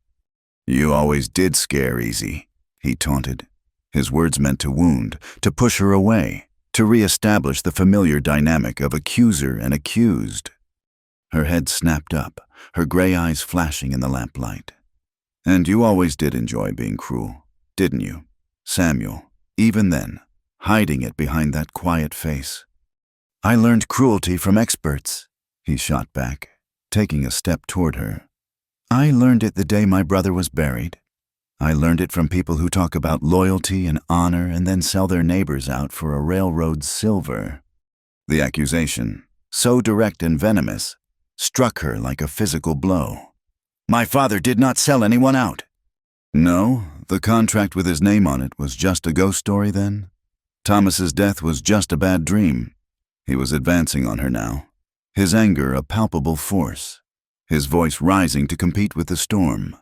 "You always did scare easy," he taunted, his words meant to wound, to push her away, to re-establish the familiar dynamic of accuser and accused. Her head snapped up, her gray eyes flashing in the lamplight. "And you always did enjoy being cruel, didn't you, Samuel, even then, hiding it behind that quiet face?" "I learned cruelty from experts," he shot back, taking a step toward her. "I learned it the day my brother was buried. I learned it from people who talk about loyalty and honor and then sell their neighbors out for a railroad's silver." The accusation, so direct and venomous, struck her like a physical blow. "My father did not sell anyone out." "No, the contract with his name on it was just a ghost story then? Thomas's death was just a bad dream." He was advancing on her now, his anger a palpable force, his voice rising to compete with the storm.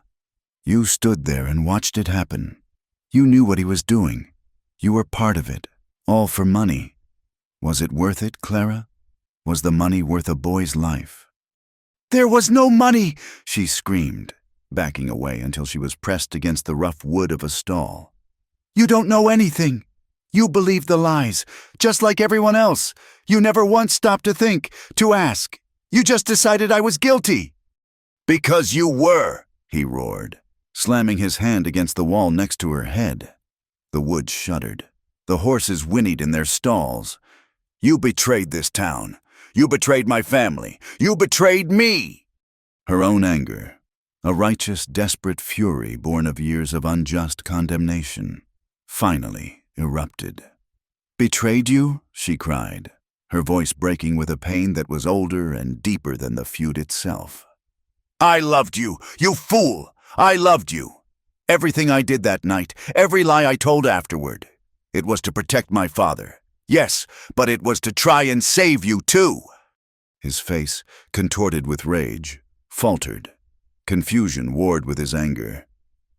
"You stood there and watched it happen. You knew what he was doing. You were part of it, all for money. Was it worth it, Clara? Was the money worth a boy's life?" "There was no money!" she screamed, backing away until she was pressed against the rough wood of a stall. "You don't know anything. You believed the lies, just like everyone else. You never once stopped to think, to ask. You just decided I was guilty." "Because you were," he roared, slamming his hand against the wall next to her head. The wood shuddered. The horses whinnied in their stalls. "You betrayed this town. You betrayed my family. You betrayed me." Her own anger, a righteous, desperate fury born of years of unjust condemnation, finally erupted. "Betrayed you?" she cried, her voice breaking with a pain that was older and deeper than the feud itself. "I loved you, you fool! I loved you. Everything I did that night, every lie I told afterward, it was to protect my father. Yes, but it was to try and save you too." His face, contorted with rage, faltered. Confusion warred with his anger.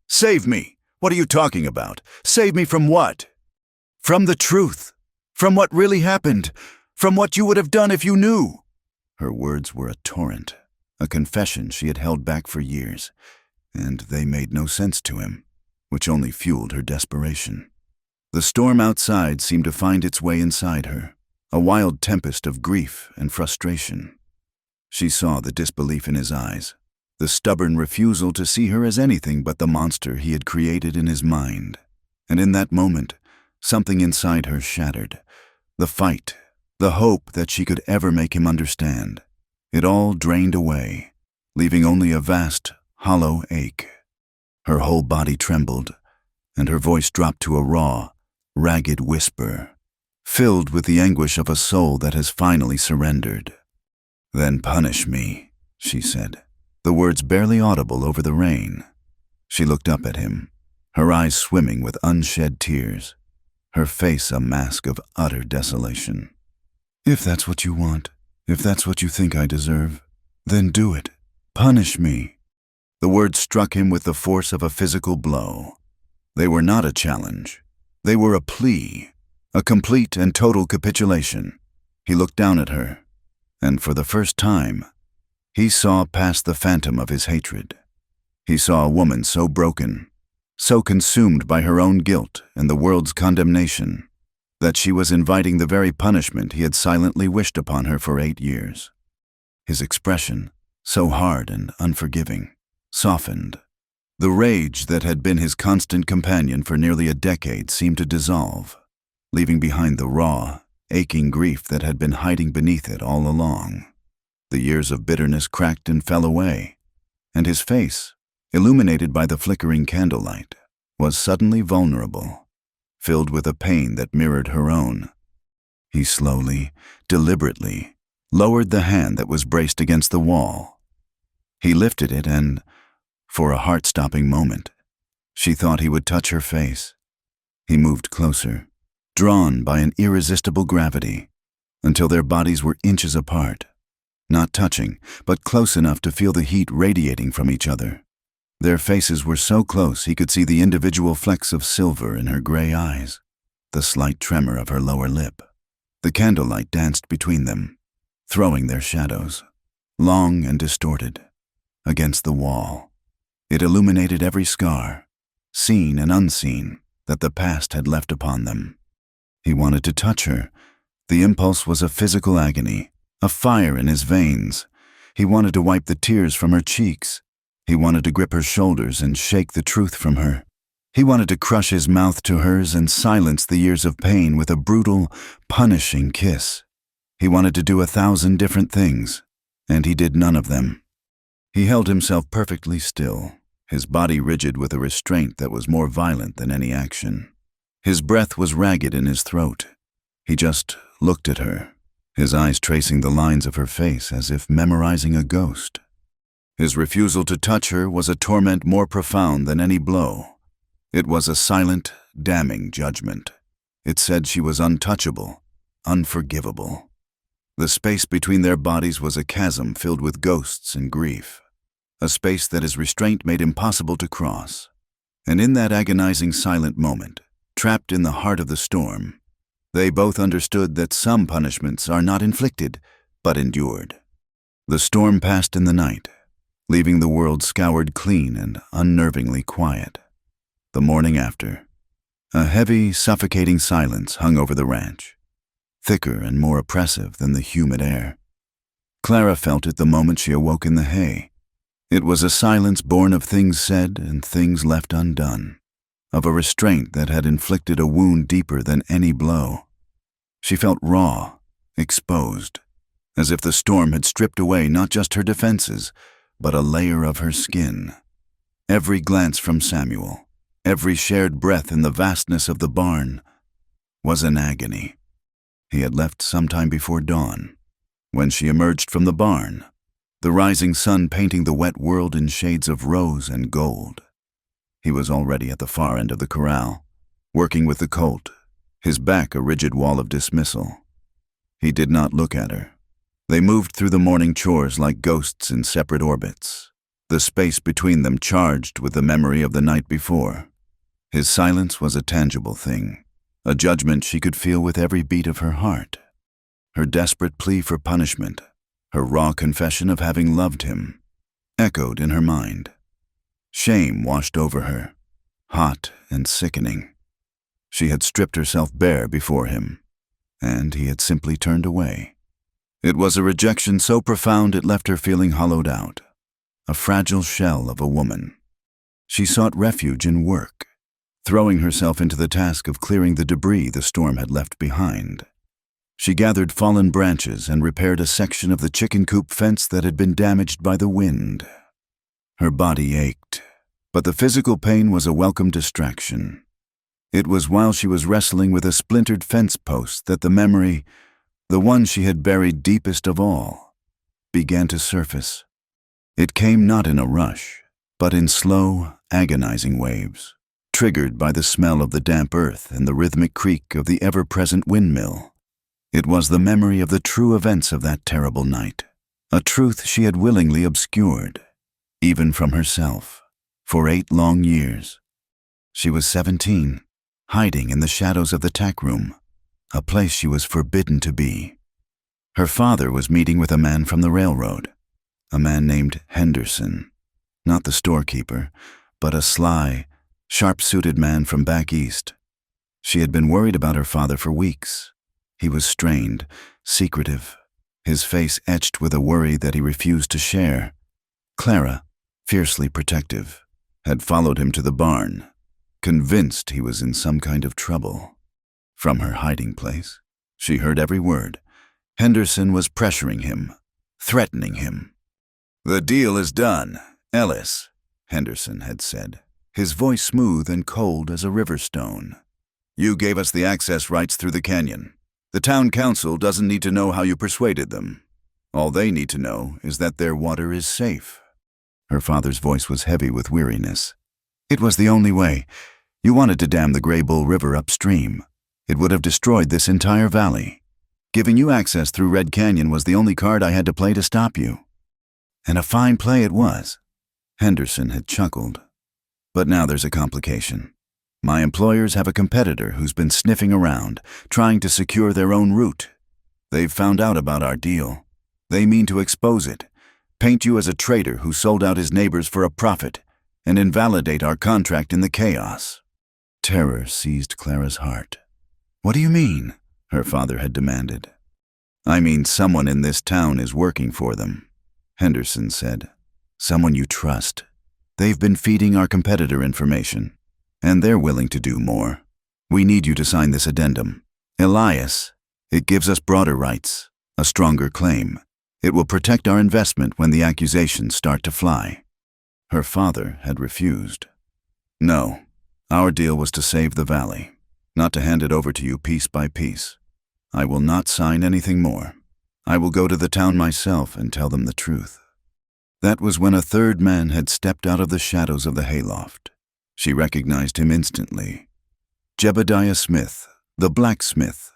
"Save me! What are you talking about? Save me from what? From the truth. From what really happened. From what you would have done if you knew. Her words were a torrent, a confession she had held back for years, and they made no sense to him, which only fueled her desperation. The storm outside seemed to find its way inside her, a wild tempest of grief and frustration. She saw the disbelief in his eyes, the stubborn refusal to see her as anything but the monster he had created in his mind. And in that moment, something inside her shattered. The fight, the hope that she could ever make him understand. It all drained away, leaving only a vast, hollow ache. Her whole body trembled, and her voice dropped to a raw, ragged whisper, filled with the anguish of a soul that has finally surrendered. "Then punish me," she said, the words barely audible over the rain. She looked up at him, her eyes swimming with unshed tears, her face a mask of utter desolation. "If that's what you want, if that's what you think I deserve, then do it. Punish me." The words struck him with the force of a physical blow. They were not a challenge. They were a plea, a complete and total capitulation. He looked down at her, and for the first time, he saw past the phantom of his hatred. He saw a woman so broken, so consumed by her own guilt and the world's condemnation, that she was inviting the very punishment he had silently wished upon her for 8 years. His expression, so hard and unforgiving, softened. The rage that had been his constant companion for nearly a decade seemed to dissolve, leaving behind the raw, aching grief that had been hiding beneath it all along. The years of bitterness cracked and fell away, and his face, illuminated by the flickering candlelight, was suddenly vulnerable, filled with a pain that mirrored her own. He slowly, deliberately, lowered the hand that was braced against the wall. He lifted it and, for a heart-stopping moment, she thought he would touch her face. He moved closer, drawn by an irresistible gravity, until their bodies were inches apart, not touching, but close enough to feel the heat radiating from each other. Their faces were so close he could see the individual flecks of silver in her gray eyes, the slight tremor of her lower lip. The candlelight danced between them, throwing their shadows, long and distorted, against the wall. It illuminated every scar, seen and unseen, that the past had left upon them. He wanted to touch her. The impulse was a physical agony, a fire in his veins. He wanted to wipe the tears from her cheeks. He wanted to grip her shoulders and shake the truth from her. He wanted to crush his mouth to hers and silence the years of pain with a brutal, punishing kiss. He wanted to do 1,000 different things, and he did none of them. He held himself perfectly still, his body rigid with a restraint that was more violent than any action. His breath was ragged in his throat. He just looked at her, his eyes tracing the lines of her face as if memorizing a ghost. His refusal to touch her was a torment more profound than any blow. It was a silent, damning judgment. It said she was untouchable, unforgivable. The space between their bodies was a chasm filled with ghosts and grief, a space that his restraint made impossible to cross. And in that agonizing silent moment, trapped in the heart of the storm, they both understood that some punishments are not inflicted, but endured. The storm passed in the night, leaving the world scoured clean and unnervingly quiet. The morning after, a heavy, suffocating silence hung over the ranch, thicker and more oppressive than the humid air. Clara felt it the moment she awoke in the hay. It was a silence born of things said and things left undone, of a restraint that had inflicted a wound deeper than any blow. She felt raw, exposed, as if the storm had stripped away not just her defenses, but a layer of her skin. Every glance from Samuel, every shared breath in the vastness of the barn, was an agony. He had left sometime before dawn. When she emerged from the barn, the rising sun painting the wet world in shades of rose and gold. He was already at the far end of the corral, working with the colt, his back a rigid wall of dismissal. He did not look at her. They moved through the morning chores like ghosts in separate orbits, the space between them charged with the memory of the night before. His silence was a tangible thing, a judgment she could feel with every beat of her heart. Her desperate plea for punishment, her raw confession of having loved him, echoed in her mind. Shame washed over her, hot and sickening. She had stripped herself bare before him, and he had simply turned away. It was a rejection so profound it left her feeling hollowed out, a fragile shell of a woman. She sought refuge in work, throwing herself into the task of clearing the debris the storm had left behind. She gathered fallen branches and repaired a section of the chicken coop fence that had been damaged by the wind. Her body ached, but the physical pain was a welcome distraction. It was while she was wrestling with a splintered fence post that the memory, the one she had buried deepest of all, began to surface. It came not in a rush, but in slow, agonizing waves, triggered by the smell of the damp earth and the rhythmic creak of the ever-present windmill. It was the memory of the true events of that terrible night, a truth she had willingly obscured, even from herself, for 8 long years. She was 17, hiding in the shadows of the tack room, a place she was forbidden to be. Her father was meeting with a man from the railroad, a man named Henderson, not the storekeeper, but a sly, sharp-suited man from back east. She had been worried about her father for weeks. He was strained, secretive, his face etched with a worry that he refused to share. Clara, fiercely protective, had followed him to the barn, convinced he was in some kind of trouble. From her hiding place, she heard every word. Henderson was pressuring him, threatening him. "The deal is done, Ellis," Henderson had said, his voice smooth and cold as a river stone. "You gave us the access rights through the canyon. The town council doesn't need to know how you persuaded them. All they need to know is that their water is safe." Her father's voice was heavy with weariness. "It was the only way. You wanted to dam the Gray Bull River upstream. It would have destroyed this entire valley. Giving you access through Red Canyon was the only card I had to play to stop you. And a fine play it was." Henderson had chuckled. "But now there's a complication. My employers have a competitor who's been sniffing around, trying to secure their own route. They've found out about our deal. They mean to expose it, paint you as a traitor who sold out his neighbors for a profit, and invalidate our contract in the chaos." Terror seized Clara's heart. "What do you mean?" her father had demanded. "I mean someone in this town is working for them," Henderson said. "Someone you trust. They've been feeding our competitor information, and they're willing to do more. We need you to sign this addendum. Elias, it gives us broader rights, a stronger claim. It will protect our investment when the accusations start to fly." Her father had refused. "No, our deal was to save the valley, not to hand it over to you piece by piece. I will not sign anything more. I will go to the town myself and tell them the truth." That was when a third man had stepped out of the shadows of the hayloft. She recognized him instantly. Jebediah Smith, the blacksmith,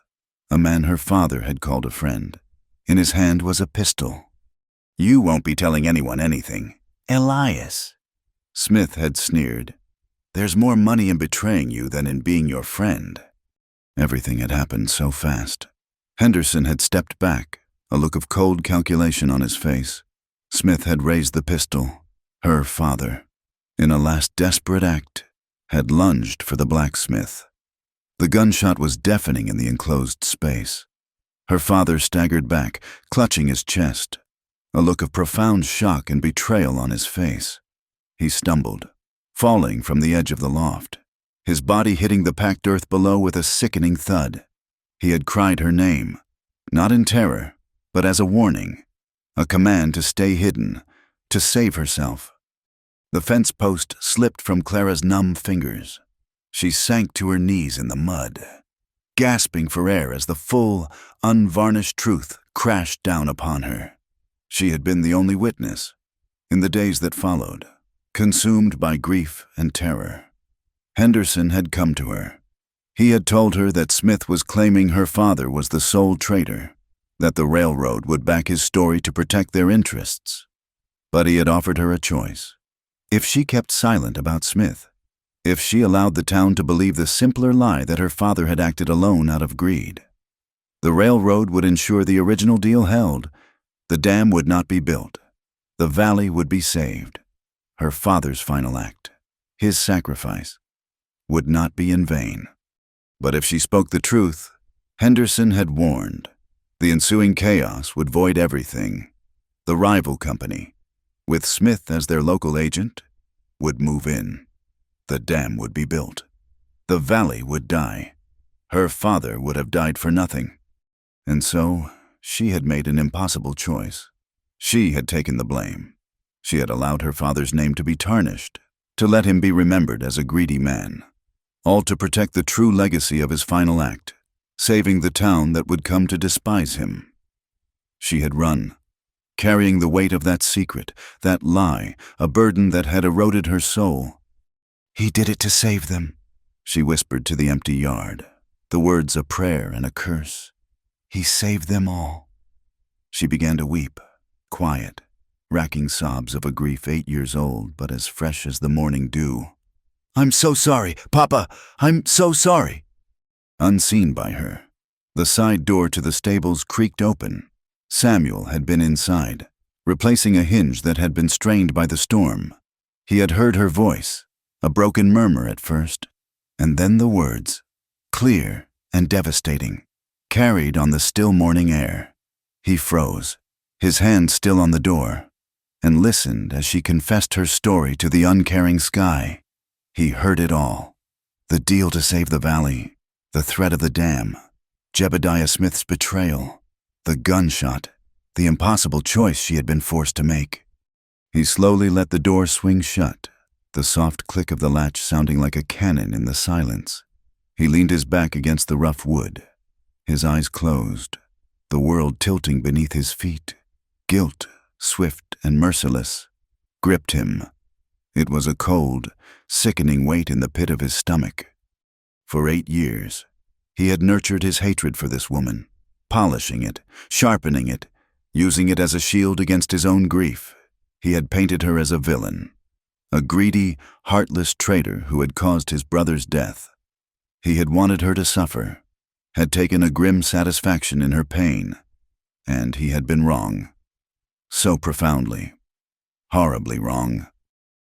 a man her father had called a friend. In his hand was a pistol. "You won't be telling anyone anything, Elias," Smith had sneered. "There's more money in betraying you than in being your friend." Everything had happened so fast. Henderson had stepped back, a look of cold calculation on his face. Smith had raised the pistol. Her father, in a last desperate act, had lunged for the blacksmith. The gunshot was deafening in the enclosed space. Her father staggered back, clutching his chest, a look of profound shock and betrayal on his face. He stumbled, falling from the edge of the loft, his body hitting the packed earth below with a sickening thud. He had cried her name, not in terror, but as a warning, a command to stay hidden, to save herself. The fence post slipped from Clara's numb fingers. She sank to her knees in the mud, gasping for air as the full, unvarnished truth crashed down upon her. She had been the only witness. In the days that followed, consumed by grief and terror, Henderson had come to her. He had told her that Smith was claiming her father was the sole traitor, that the railroad would back his story to protect their interests. But he had offered her a choice. If she kept silent about Smith, if she allowed the town to believe the simpler lie that her father had acted alone out of greed. The railroad would ensure the original deal held. The dam would not be built. The valley would be saved. Her father's final act, his sacrifice, would not be in vain. But if she spoke the truth, Henderson had warned, the ensuing chaos would void everything. The rival company, with Smith as their local agent, would move in. The dam would be built. The valley would die. Her father would have died for nothing. And so, she had made an impossible choice. She had taken the blame. She had allowed her father's name to be tarnished, to let him be remembered as a greedy man, all to protect the true legacy of his final act, saving the town that would come to despise him. She had run, carrying the weight of that secret, that lie, a burden that had eroded her soul. "He did it to save them," she whispered to the empty yard, the words a prayer and a curse. "He saved them all." She began to weep, quiet, racking sobs of a grief 8 years old but as fresh as the morning dew. "I'm so sorry, Papa! I'm so sorry!" Unseen by her, the side door to the stables creaked open. Samuel had been inside, replacing a hinge that had been strained by the storm. He had heard her voice, a broken murmur at first, and then the words, clear and devastating, carried on the still morning air. He froze, his hand still on the door, and listened as she confessed her story to the uncaring sky. He heard it all. The deal to save the valley, the threat of the dam, Jebediah Smith's betrayal, the gunshot, the impossible choice she had been forced to make. He slowly let the door swing shut, the soft click of the latch sounding like a cannon in the silence. He leaned his back against the rough wood, his eyes closed, the world tilting beneath his feet. Guilt, swift and merciless, gripped him. It was a cold, sickening weight in the pit of his stomach. For 8 years, he had nurtured his hatred for this woman, polishing it, sharpening it, using it as a shield against his own grief. He had painted her as a villain, a greedy, heartless traitor who had caused his brother's death. He had wanted her to suffer, had taken a grim satisfaction in her pain, and he had been wrong. So profoundly, horribly wrong.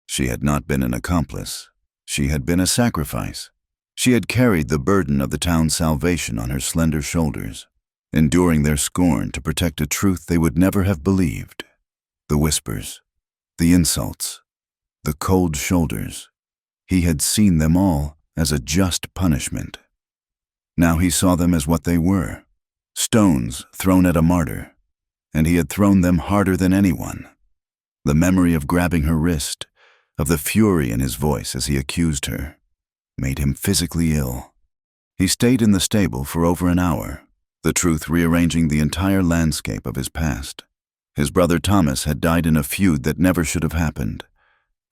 She had not been an accomplice. She had been a sacrifice. She had carried the burden of the town's salvation on her slender shoulders, enduring their scorn to protect a truth they would never have believed. The whispers, the insults, the cold shoulders. He had seen them all as a just punishment. Now he saw them as what they were, stones thrown at a martyr, and he had thrown them harder than anyone. The memory of grabbing her wrist, of the fury in his voice as he accused her, made him physically ill. He stayed in the stable for over an hour, the truth rearranging the entire landscape of his past. His brother Thomas had died in a feud that never should have happened,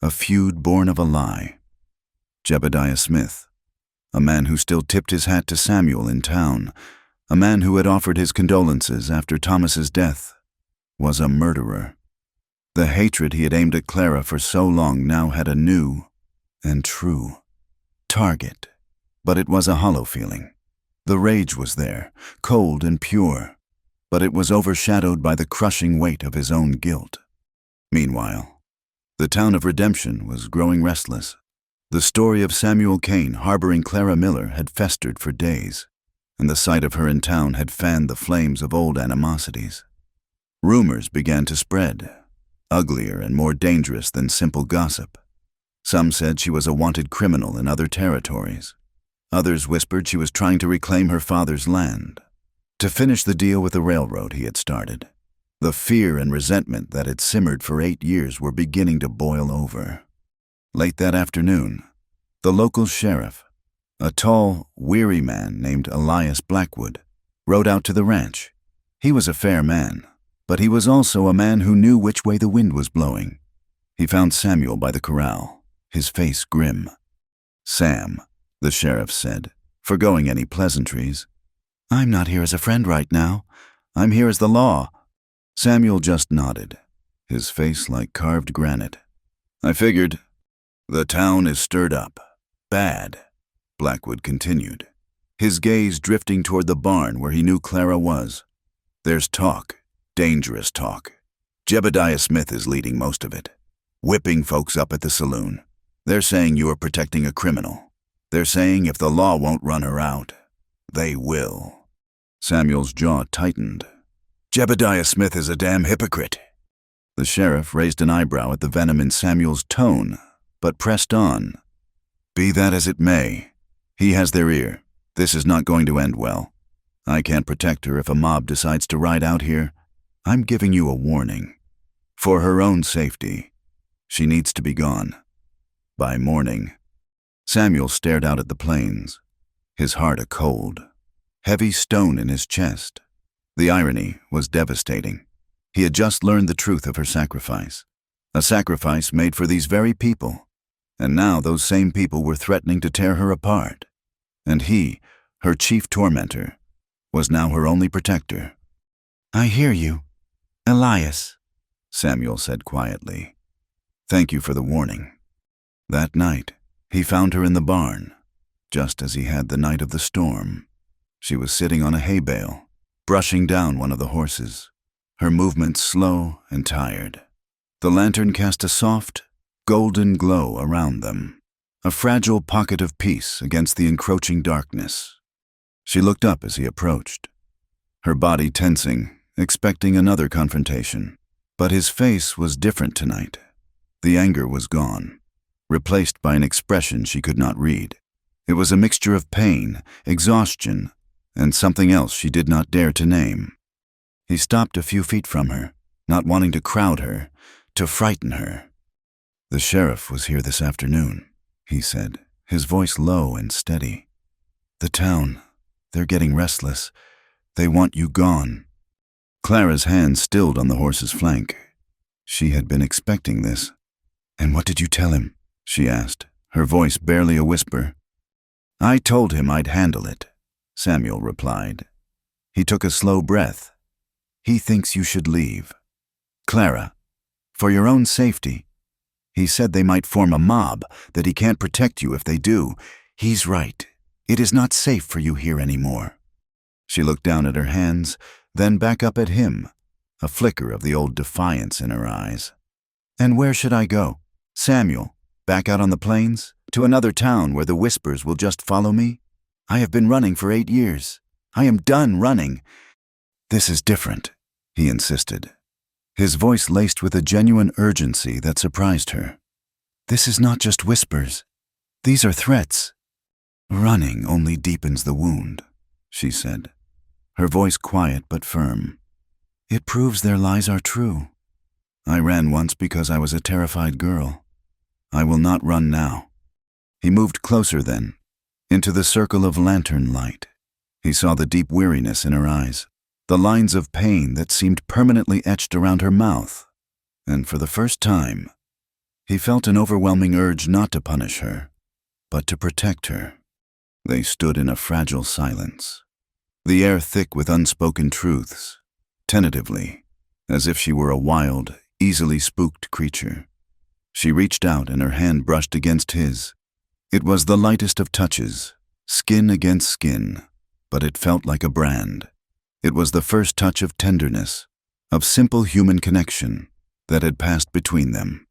a feud born of a lie. Jebediah Smith, a man who still tipped his hat to Samuel in town, a man who had offered his condolences after Thomas's death, was a murderer. The hatred he had aimed at Clara for so long now had a new and true target, but it was a hollow feeling. The rage was there, cold and pure, but it was overshadowed by the crushing weight of his own guilt. Meanwhile, the town of Redemption was growing restless. The story of Samuel Kane harboring Clara Miller had festered for days, and the sight of her in town had fanned the flames of old animosities. Rumors began to spread, uglier and more dangerous than simple gossip. Some said she was a wanted criminal in other territories. Others whispered she was trying to reclaim her father's land, to finish the deal with the railroad he had started. The fear and resentment that had simmered for 8 years were beginning to boil over. Late that afternoon, the local sheriff, a tall, weary man named Elias Blackwood, rode out to the ranch. He was a fair man, but he was also a man who knew which way the wind was blowing. He found Samuel by the corral, his face grim. "Sam," the sheriff said, forgoing any pleasantries, "I'm not here as a friend right now. I'm here as the law." Samuel just nodded, his face like carved granite. "I figured. The town is stirred up. Bad, Blackwood continued, his gaze drifting toward the barn where he knew Clara was. There's talk, dangerous talk. Jebediah Smith is leading most of it, whipping folks up at the saloon. They're saying you are protecting a criminal. They're saying if the law won't run her out, they will. Samuel's jaw tightened. Jebediah Smith is a damn hypocrite. The sheriff raised an eyebrow at the venom in Samuel's tone, but pressed on. Be that as it may, he has their ear. This is not going to end well. I can't protect her if a mob decides to ride out here. I'm giving you a warning. For her own safety, she needs to be gone. By morning. Samuel stared out at the plains, his heart a cold, heavy stone in his chest. The irony was devastating. He had just learned the truth of her sacrifice, a sacrifice made for these very people, and now those same people were threatening to tear her apart. And he, her chief tormentor, was now her only protector. I hear you, Elias, Samuel said quietly. Thank you for the warning. That night, he found her in the barn, just as he had the night of the storm. She was sitting on a hay bale, brushing down one of the horses, her movements slow and tired. The lantern cast a soft, golden glow around them, a fragile pocket of peace against the encroaching darkness. She looked up as he approached, her body tensing, expecting another confrontation. But his face was different tonight. The anger was gone, replaced by an expression she could not read. It was a mixture of pain, exhaustion, and something else she did not dare to name. He stopped a few feet from her, not wanting to crowd her, to frighten her. The sheriff was here this afternoon, he said, his voice low and steady. The town, they're getting restless. They want you gone. Clara's hand stilled on the horse's flank. She had been expecting this. And what did you tell him? She asked, her voice barely a whisper. I told him I'd handle it, Samuel replied. He took a slow breath. He thinks you should leave. Clara, for your own safety. He said they might form a mob, that he can't protect you if they do. He's right. It is not safe for you here anymore. She looked down at her hands, then back up at him, a flicker of the old defiance in her eyes. And where should I go? Samuel, back out on the plains? To another town where the whispers will just follow me? I have been running for 8 years. I am done running. This is different, he insisted, his voice laced with a genuine urgency that surprised her. This is not just whispers. These are threats. Running only deepens the wound, she said, her voice quiet but firm. It proves their lies are true. I ran once because I was a terrified girl. I will not run now. He moved closer then, into the circle of lantern light. He saw the deep weariness in her eyes, the lines of pain that seemed permanently etched around her mouth, and for the first time, he felt an overwhelming urge not to punish her, but to protect her. They stood in a fragile silence, the air thick with unspoken truths, tentatively, as if she were a wild, easily spooked creature. She reached out and her hand brushed against his. It was the lightest of touches, skin against skin, but it felt like a brand. It was the first touch of tenderness, of simple human connection that had passed between them.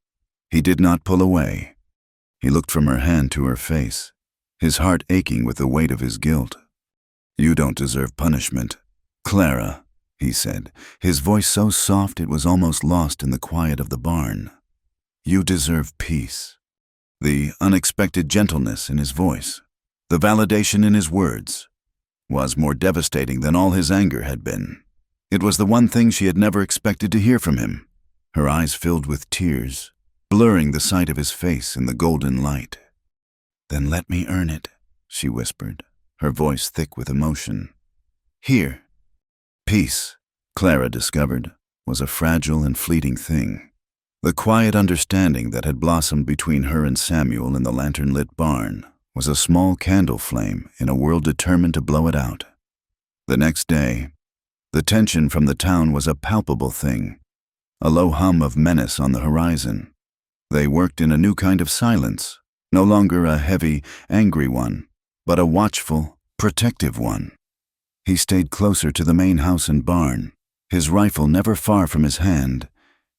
He did not pull away. He looked from her hand to her face, his heart aching with the weight of his guilt. You don't deserve punishment, Clara, he said, his voice so soft it was almost lost in the quiet of the barn. You deserve peace. The unexpected gentleness in his voice, the validation in his words, was more devastating than all his anger had been. It was the one thing she had never expected to hear from him. Her eyes filled with tears, blurring the sight of his face in the golden light. Then let me earn it, she whispered, her voice thick with emotion. Here. Peace, Clara discovered, was a fragile and fleeting thing. The quiet understanding that had blossomed between her and Samuel in the lantern-lit barn was a small candle flame in a world determined to blow it out. The next day, the tension from the town was a palpable thing, a low hum of menace on the horizon. They worked in a new kind of silence, No longer a heavy, angry one, but a watchful, protective one. He stayed closer to the main house and barn, his rifle never far from his hand.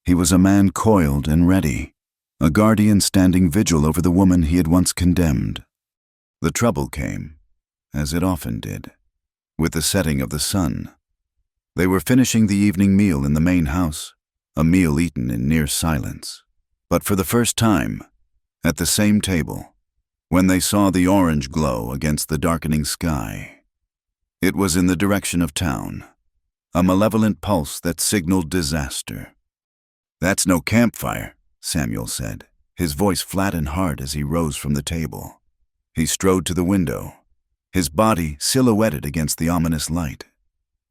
He was a man coiled and ready, a guardian standing vigil over the woman he had once condemned. The trouble came, as it often did, with the setting of the sun. They were finishing the evening meal in the main house, a meal eaten in near silence. But for the first time, at the same table, when they saw the orange glow against the darkening sky. It was in the direction of town, a malevolent pulse that signaled disaster. "That's no campfire," Samuel said, his voice flat and hard as he rose from the table. He strode to the window, his body silhouetted against the ominous light.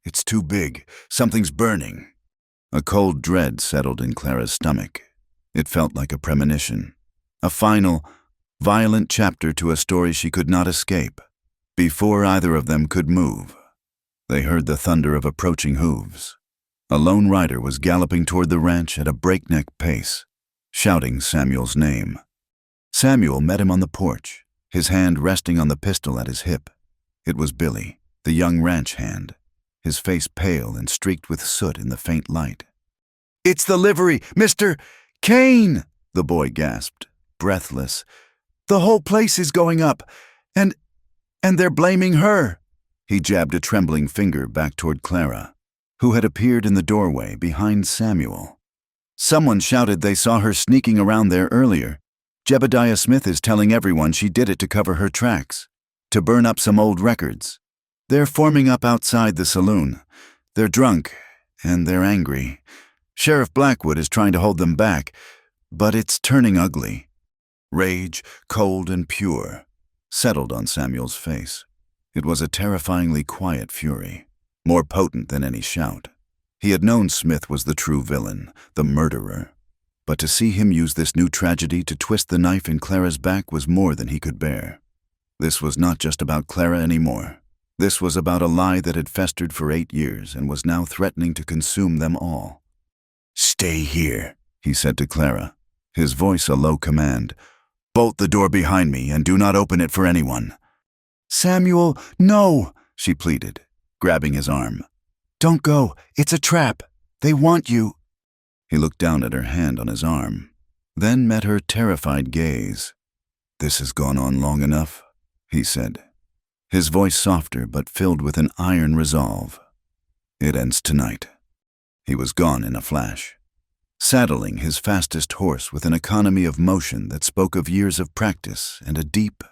"It's too big. Something's burning." A cold dread settled in Clara's stomach. It felt like a premonition, a final, violent chapter to a story she could not escape. Before either of them could move, they heard the thunder of approaching hooves. A lone rider was galloping toward the ranch at a breakneck pace, shouting Samuel's name. Samuel met him on the porch, his hand resting on the pistol at his hip. It was Billy, the young ranch hand, his face pale and streaked with soot in the faint light. "It's the livery, Mr. Kane!" the boy gasped, breathless. "The whole place is going up, and they're blaming her." He jabbed a trembling finger back toward Clara, who had appeared in the doorway behind Samuel. "Someone shouted they saw her sneaking around there earlier. Jebediah Smith is telling everyone she did it to cover her tracks, to burn up some old records. They're forming up outside the saloon. They're drunk, and they're angry. Sheriff Blackwood is trying to hold them back, but it's turning ugly." Rage, cold and pure, settled on Samuel's face. It was a terrifyingly quiet fury, more potent than any shout. He had known Smith was the true villain, the murderer. But to see him use this new tragedy to twist the knife in Clara's back was more than he could bear. This was not just about Clara anymore. This was about a lie that had festered for 8 years and was now threatening to consume them all. "Stay here," he said to Clara, his voice a low command. "Bolt the door behind me and do not open it for anyone." "Samuel, no," she pleaded, grabbing his arm. "Don't go. It's a trap. They want you." He looked down at her hand on his arm, then met her terrified gaze. "This has gone on long enough," he said, his voice softer but filled with an iron resolve. "It ends tonight." He was gone in a flash, saddling his fastest horse with an economy of motion that spoke of years of practice and a deep,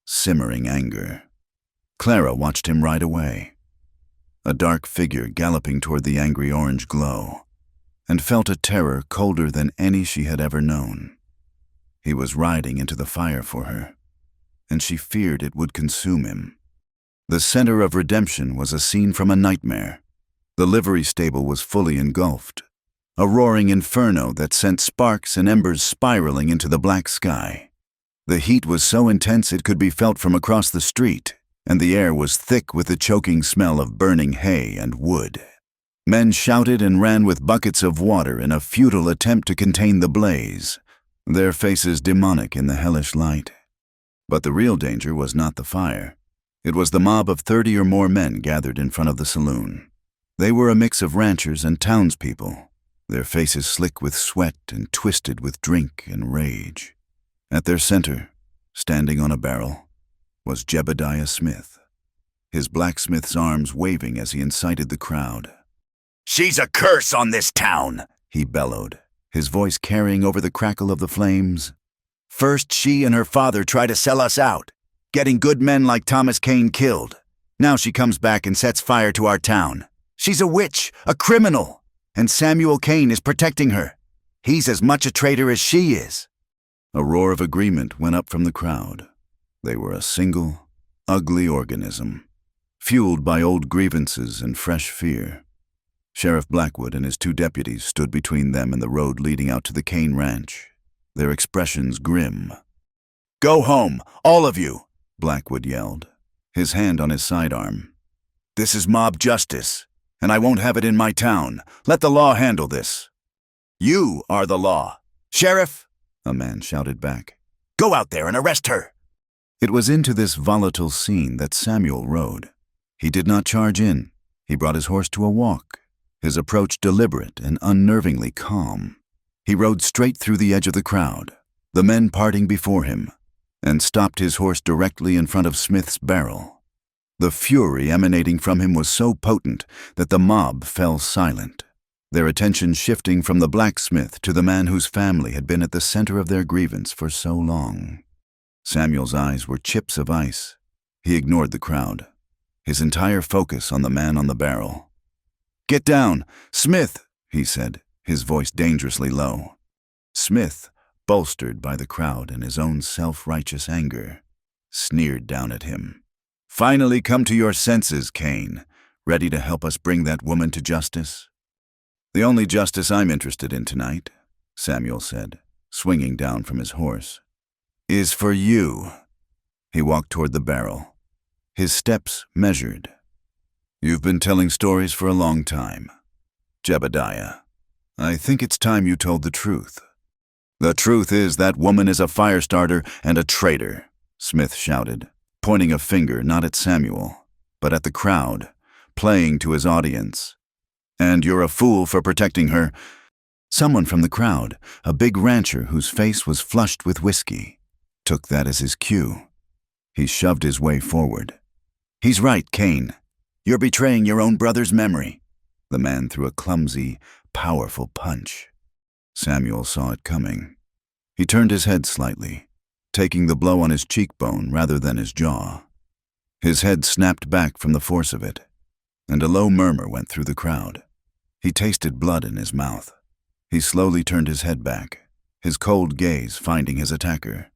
simmering anger. Clara watched him ride away, a dark figure galloping toward the angry orange glow, and felt a terror colder than any she had ever known. He was riding into the fire for her, and she feared it would consume him. The center of redemption was a scene from a nightmare. The livery stable was fully engulfed, a roaring inferno that sent sparks and embers spiraling into the black sky. The heat was so intense it could be felt from across the street, and the air was thick with the choking smell of burning hay and wood. Men shouted and ran with buckets of water in a futile attempt to contain the blaze, their faces demonic in the hellish light. But the real danger was not the fire. It was the mob of 30 or more men gathered in front of the saloon. They were a mix of ranchers and townspeople, their faces slick with sweat and twisted with drink and rage. At their center, standing on a barrel, was Jebediah Smith, his blacksmith's arms waving as he incited the crowd. "She's a curse on this town," he bellowed, his voice carrying over the crackle of the flames. "First she and her father try to sell us out, getting good men like Thomas Kane killed. Now she comes back and sets fire to our town. She's a witch, a criminal, and Samuel Kane is protecting her. He's as much a traitor as she is." A roar of agreement went up from the crowd. They were a single, ugly organism, fueled by old grievances and fresh fear. Sheriff Blackwood and his 2 deputies stood between them and the road leading out to the Kane Ranch, their expressions grim. "Go home, all of you," Blackwood yelled, his hand on his sidearm. "This is mob justice, and I won't have it in my town. Let the law handle this." "You are the law. Sheriff," a man shouted back, Go out there and arrest her!" It was into this volatile scene that Samuel rode. He did not charge in. He brought his horse to a walk, his approach deliberate and unnervingly calm. He rode straight through the edge of the crowd, the men parting before him, and stopped his horse directly in front of Smith's barrel. The fury emanating from him was so potent that the mob fell silent, their attention shifting from the blacksmith to the man whose family had been at the center of their grievance for so long. Samuel's eyes were chips of ice. He ignored the crowd, his entire focus on the man on the barrel. "Get down, Smith," he said, his voice dangerously low. Smith, bolstered by the crowd and his own self-righteous anger, sneered down at him. "Finally come to your senses, Cain, ready to help us bring that woman to justice?" "The only justice I'm interested in tonight," Samuel said, swinging down from his horse, "is for you." He walked toward the barrel, his steps measured. "You've been telling stories for a long time, Jebediah. I think it's time you told the truth." "The truth is that woman is a fire starter and a traitor," Smith shouted, pointing a finger not at Samuel, but at the crowd, playing to his audience. "And you're a fool for protecting her." Someone from the crowd, a big rancher whose face was flushed with whiskey, took that as his cue. He shoved his way forward. "He's right, Cain. You're betraying your own brother's memory." The man threw a clumsy, powerful punch. Samuel saw it coming. He turned his head slightly, taking the blow on his cheekbone rather than his jaw. His head snapped back from the force of it, and a low murmur went through the crowd. He tasted blood in his mouth. He slowly turned his head back, his cold gaze finding his attacker.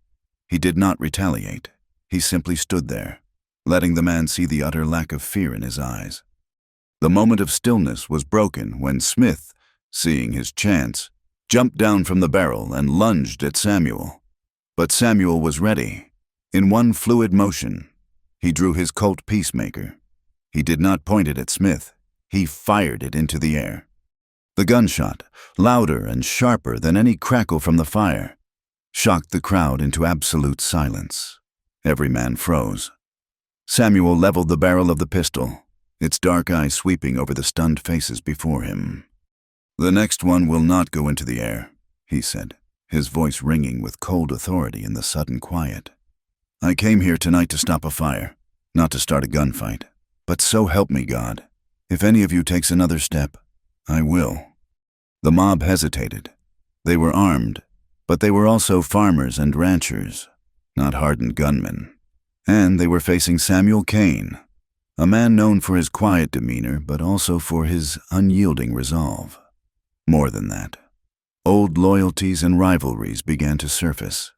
He did not retaliate. He simply stood there, letting the man see the utter lack of fear in his eyes. The moment of stillness was broken when Smith, seeing his chance, jumped down from the barrel and lunged at Samuel. But Samuel was ready. In one fluid motion, he drew his Colt Peacemaker. He did not point it at Smith. He fired it into the air. The gunshot, louder and sharper than any crackle from the fire, shocked the crowd into absolute silence. Every man froze. Samuel leveled the barrel of the pistol, its dark eye sweeping over the stunned faces before him. "The next one will not go into the air," he said, his voice ringing with cold authority in the sudden quiet. "I came here tonight to stop a fire, not to start a gunfight. But so help me God, if any of you takes another step, I will." The mob hesitated. They were armed, but they were also farmers and ranchers, not hardened gunmen. And they were facing Samuel Cain, a man known for his quiet demeanor, but also for his unyielding resolve. More than that, old loyalties and rivalries began to surface.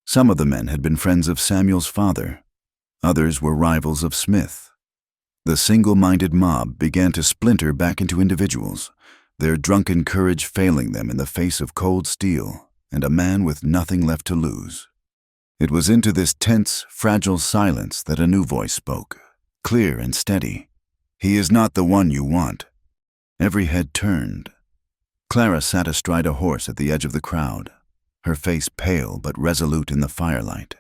Some of the men had been friends of Samuel's father. Others were rivals of Smith. The single-minded mob began to splinter back into individuals, their drunken courage failing them in the face of cold steel and a man with nothing left to lose. It was into this tense, fragile silence that a new voice spoke, clear and steady. "He is not the one you want." Every head turned. Clara sat astride a horse at the edge of the crowd, her face pale but resolute in the firelight.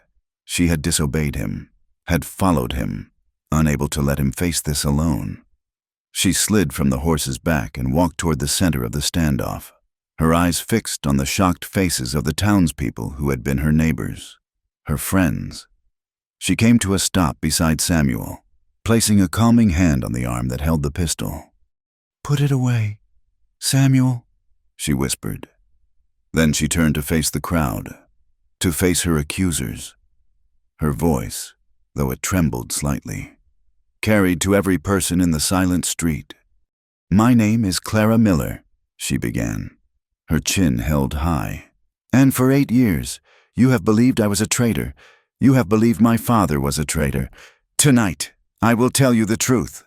She had disobeyed him, had followed him, unable to let him face this alone. She slid from the horse's back and walked toward the center of the standoff, her eyes fixed on the shocked faces of the townspeople who had been her neighbors, her friends. She came to a stop beside Samuel, placing a calming hand on the arm that held the pistol. "Put it away, Samuel," she whispered. Then she turned to face the crowd, to face her accusers. Her voice, though it trembled slightly, carried to every person in the silent street. "My name is Clara Miller," she began, her chin held high. "And for 8 years, you have believed I was a traitor. You have believed my father was a traitor. Tonight, I will tell you the truth."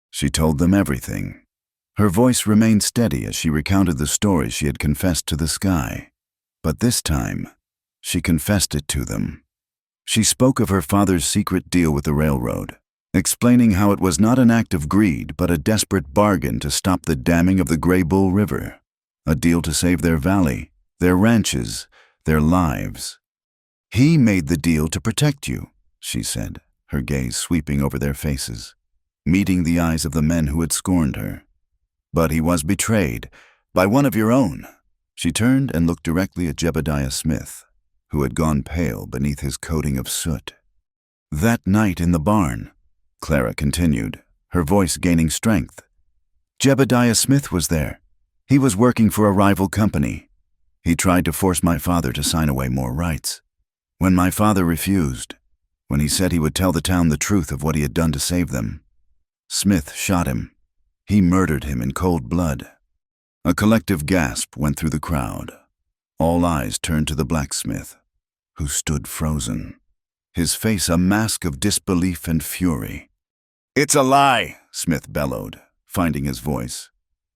She told them everything. Her voice remained steady as she recounted the story she had confessed to the sky. But this time, she confessed it to them. She spoke of her father's secret deal with the railroad, explaining how it was not an act of greed but a desperate bargain to stop the damming of the Grey Bull River, a deal to save their valley, their ranches, their lives. He made the deal to protect you, she said, her gaze sweeping over their faces, meeting the eyes of the men who had scorned her. But he was betrayed by one of your own. She turned and looked directly at Jebediah Smith, who had gone pale beneath his coating of soot. That night in the barn, Clara continued, her voice gaining strength. Jebediah Smith was there. He was working for a rival company. He tried to force my father to sign away more rights. When my father refused, when he said he would tell the town the truth of what he had done to save them, Smith shot him. He murdered him in cold blood. A collective gasp went through the crowd. All eyes turned to the blacksmith, who stood frozen, his face a mask of disbelief and fury. "It's a lie," Smith bellowed, finding his voice.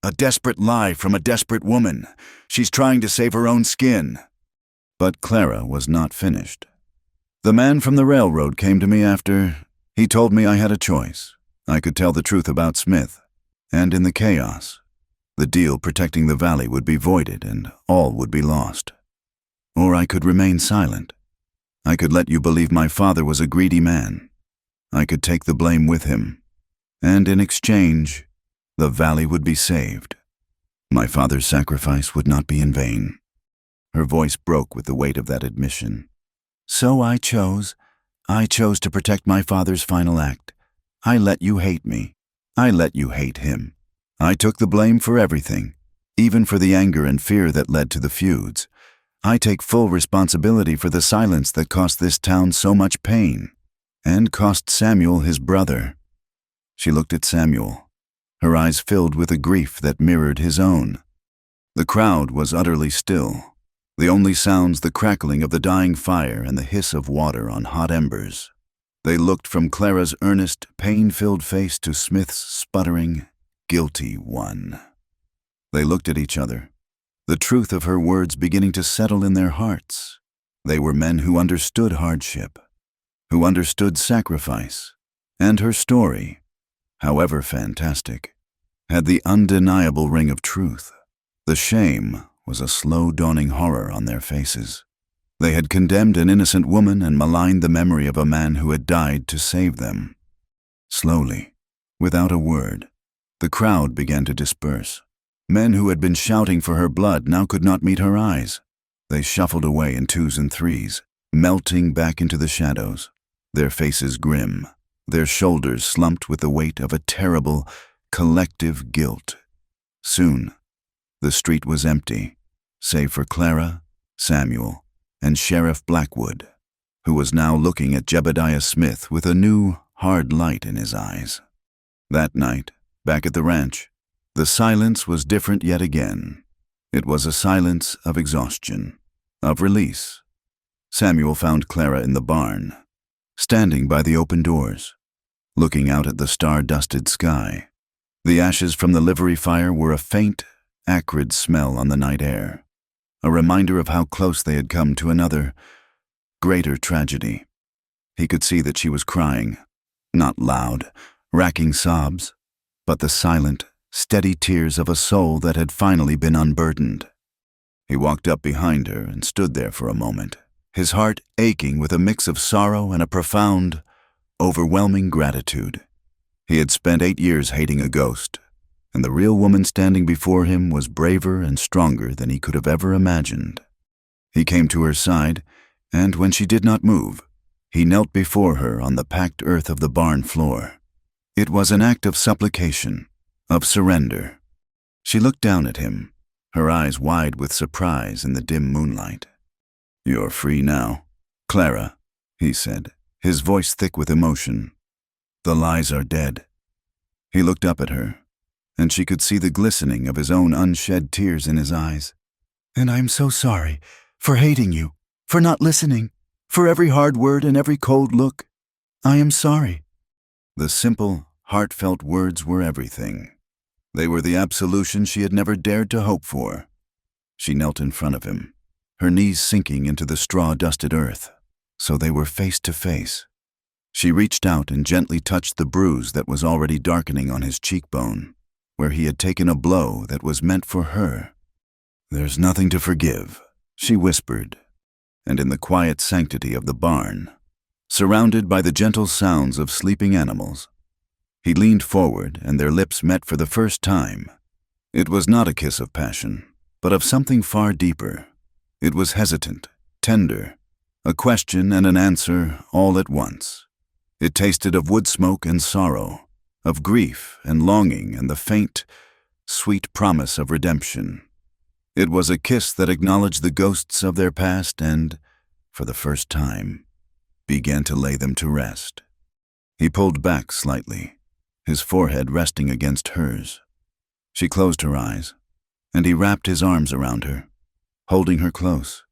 "A desperate lie from a desperate woman. She's trying to save her own skin." But Clara was not finished. "The man from the railroad came to me after. He told me I had a choice. I could tell the truth about Smith, and in the chaos, the deal protecting the valley would be voided and all would be lost. Or I could remain silent. I could let you believe my father was a greedy man. I could take the blame with him, and in exchange, the valley would be saved. My father's sacrifice would not be in vain." Her voice broke with the weight of that admission. "So I chose to protect my father's final act. I let you hate me. I let you hate him. I took the blame for everything, even for the anger and fear that led to the feuds. I take full responsibility for the silence that cost this town so much pain, and cost Samuel his brother." She looked at Samuel, her eyes filled with a grief that mirrored his own. The crowd was utterly still, the only sounds the crackling of the dying fire and the hiss of water on hot embers. They looked from Clara's earnest, pain-filled face to Smith's sputtering, guilty one. They looked at each other, the truth of her words beginning to settle in their hearts. They were men who understood hardship, who understood sacrifice, and her story, however fantastic, had the undeniable ring of truth. The shame was a slow-dawning horror on their faces. They had condemned an innocent woman and maligned the memory of a man who had died to save them. Slowly, without a word, the crowd began to disperse. Men who had been shouting for her blood now could not meet her eyes. They shuffled away in twos and threes, melting back into the shadows, their faces grim, their shoulders slumped with the weight of a terrible, collective guilt. Soon, the street was empty, save for Clara, Samuel, and Sheriff Blackwood, who was now looking at Jebediah Smith with a new, hard light in his eyes. That night, back at the ranch, the silence was different yet again. It was a silence of exhaustion, of release. Samuel found Clara in the barn, standing by the open doors, looking out at the star-dusted sky. The ashes from the livery fire were a faint, acrid smell on the night air, a reminder of how close they had come to another, greater tragedy. He could see that she was crying, not loud, racking sobs, but the silent, steady tears of a soul that had finally been unburdened. He walked up behind her and stood there for a moment, his heart aching with a mix of sorrow and a profound, overwhelming gratitude. He had spent 8 years hating a ghost, and the real woman standing before him was braver and stronger than he could have ever imagined. He came to her side, and when she did not move, he knelt before her on the packed earth of the barn floor. It was an act of supplication, of surrender. She looked down at him, her eyes wide with surprise in the dim moonlight. "You're free now, Clara," he said, his voice thick with emotion. "The lies are dead." He looked up at her, and she could see the glistening of his own unshed tears in his eyes. "And I'm so sorry for hating you, for not listening, for every hard word and every cold look. I am sorry." The simple, heartfelt words were everything. They were the absolution she had never dared to hope for. She knelt in front of him, her knees sinking into the straw-dusted earth, so they were face to face. She reached out and gently touched the bruise that was already darkening on his cheekbone, where he had taken a blow that was meant for her. "There's nothing to forgive," she whispered. and in the quiet sanctity of the barn, surrounded by the gentle sounds of sleeping animals. He leaned forward, and their lips met for the first time. It was not a kiss of passion, but of something far deeper. It was hesitant, tender, a question and an answer all at once. It tasted of wood smoke and sorrow, of grief and longing and the faint, sweet promise of redemption. It was a kiss that acknowledged the ghosts of their past and, for the first time, began to lay them to rest. He pulled back slightly, his forehead resting against hers. She closed her eyes, and he wrapped his arms around her, holding her close.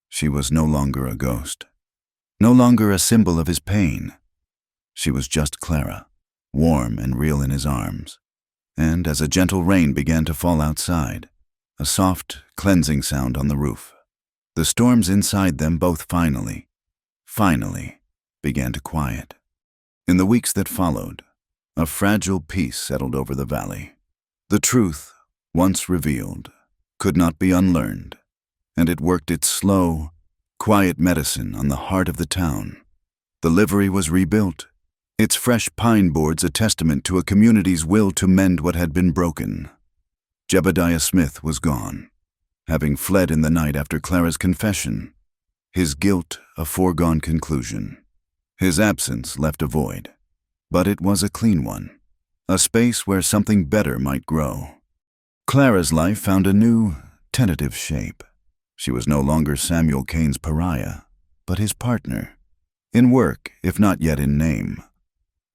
She was no longer a ghost, no longer a symbol of his pain. She was just Clara, warm and real in his arms. And as a gentle rain began to fall outside, a soft, cleansing sound on the roof, the storms inside them both finally began to quiet. In the weeks that followed, a fragile peace settled over the valley. The truth, once revealed, could not be unlearned, and it worked its slow, quiet medicine on the heart of the town. The livery was rebuilt, its fresh pine boards a testament to a community's will to mend what had been broken. Jebediah Smith was gone, having fled in the night after Clara's confession, his guilt a foregone conclusion. His absence left a void, but it was a clean one, a space where something better might grow. Clara's life found a new, tentative shape. She was no longer Samuel Kane's pariah, but his partner, in work, if not yet in name.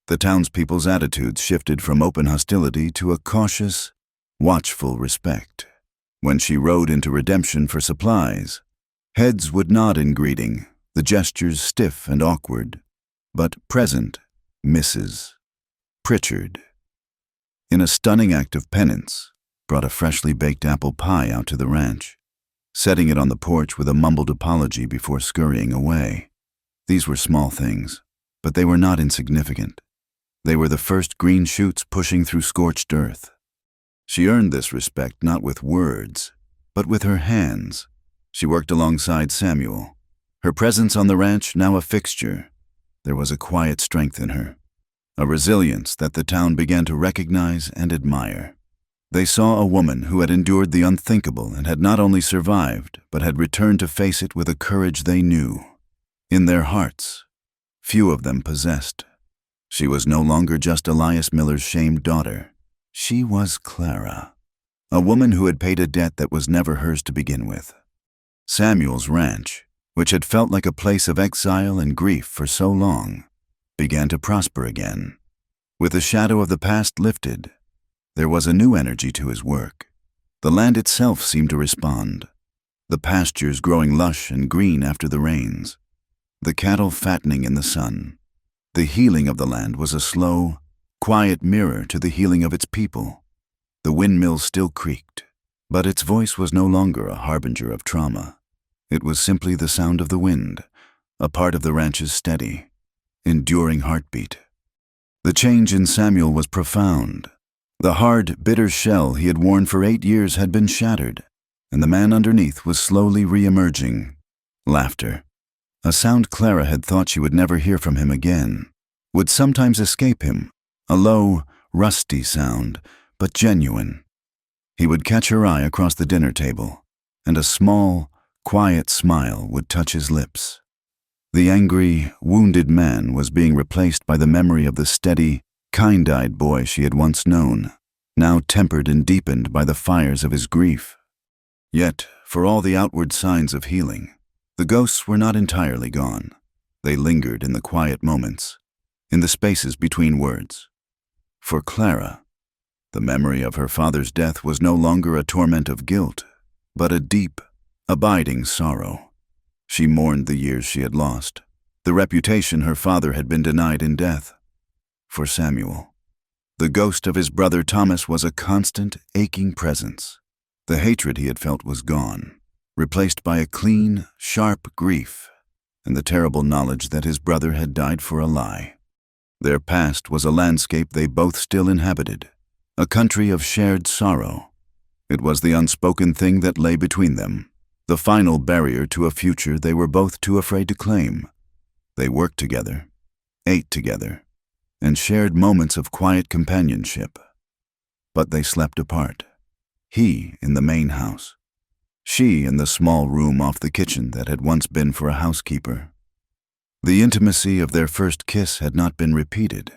The townspeople's attitudes shifted from open hostility to a cautious, watchful respect. When she rode into Redemption for supplies, heads would nod in greeting, the gestures stiff and awkward, but present, Mrs. Pritchard, in a stunning act of penance, brought a freshly baked apple pie out to the ranch, setting it on the porch with a mumbled apology before scurrying away. These were small things, but they were not insignificant. They were the first green shoots pushing through scorched earth. She earned this respect not with words, but with her hands. She worked alongside Samuel, her presence on the ranch now a fixture. There was a quiet strength in her, a resilience that the town began to recognize and admire. They saw a woman who had endured the unthinkable and had not only survived, but had returned to face it with a courage they knew, in their hearts, few of them possessed. She was no longer just Elias Miller's shamed daughter. She was Clara, a woman who had paid a debt that was never hers to begin with. Samuel's ranch, which had felt like a place of exile and grief for so long, began to prosper again. With the shadow of the past lifted, there was a new energy to his work. The land itself seemed to respond, the pastures growing lush and green after the rains, the cattle fattening in the sun. The healing of the land was a slow, quiet mirror to the healing of its people. The windmill still creaked, but its voice was no longer a harbinger of trauma. It was simply the sound of the wind, a part of the ranch's steady, enduring heartbeat. The change in Samuel was profound. The hard, bitter shell he had worn for 8 years had been shattered, and the man underneath was slowly re-emerging. Laughter, a sound Clara had thought she would never hear from him again, would sometimes escape him, a low, rusty sound, but genuine. He would catch her eye across the dinner table, and a small, quiet smile would touch his lips. The angry, wounded man was being replaced by the memory of the steady, kind-eyed boy she had once known, now tempered and deepened by the fires of his grief. Yet, for all the outward signs of healing, the ghosts were not entirely gone. They lingered in the quiet moments, in the spaces between words. For Clara, the memory of her father's death was no longer a torment of guilt, but a deep, abiding sorrow. She mourned the years she had lost, the reputation her father had been denied in death. For Samuel, the ghost of his brother Thomas was a constant, aching presence. The hatred he had felt was gone, replaced by a clean, sharp grief, and the terrible knowledge that his brother had died for a lie. Their past was a landscape they both still inhabited, a country of shared sorrow. It was the unspoken thing that lay between them, the final barrier to a future they were both too afraid to claim. They worked together, ate together, and shared moments of quiet companionship. But they slept apart. He in the main house, she in the small room off the kitchen that had once been for a housekeeper. The intimacy of their first kiss had not been repeated.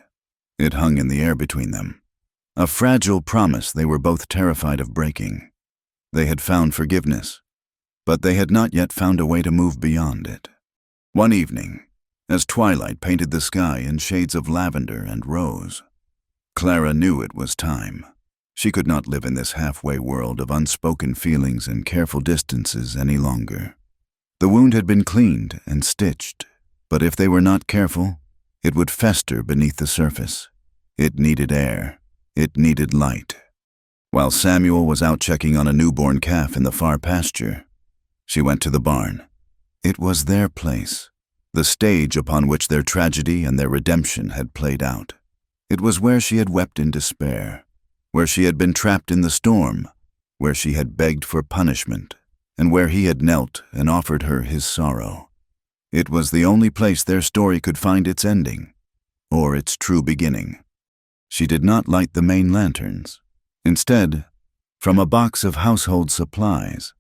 It hung in the air between them, a fragile promise they were both terrified of breaking. They had found forgiveness, but they had not yet found a way to move beyond it. One evening, as twilight painted the sky in shades of lavender and rose, Clara knew it was time. She could not live in this halfway world of unspoken feelings and careful distances any longer. The wound had been cleaned and stitched, but if they were not careful, it would fester beneath the surface. It needed air. It needed light. While Samuel was out checking on a newborn calf in the far pasture, she went to the barn. It was their place, the stage upon which their tragedy and their redemption had played out. It was where she had wept in despair, where she had been trapped in the storm, where she had begged for punishment, and where he had knelt and offered her his sorrow. It was the only place their story could find its ending, or its true beginning. She did not light the main lanterns. Instead, from a box of household supplies,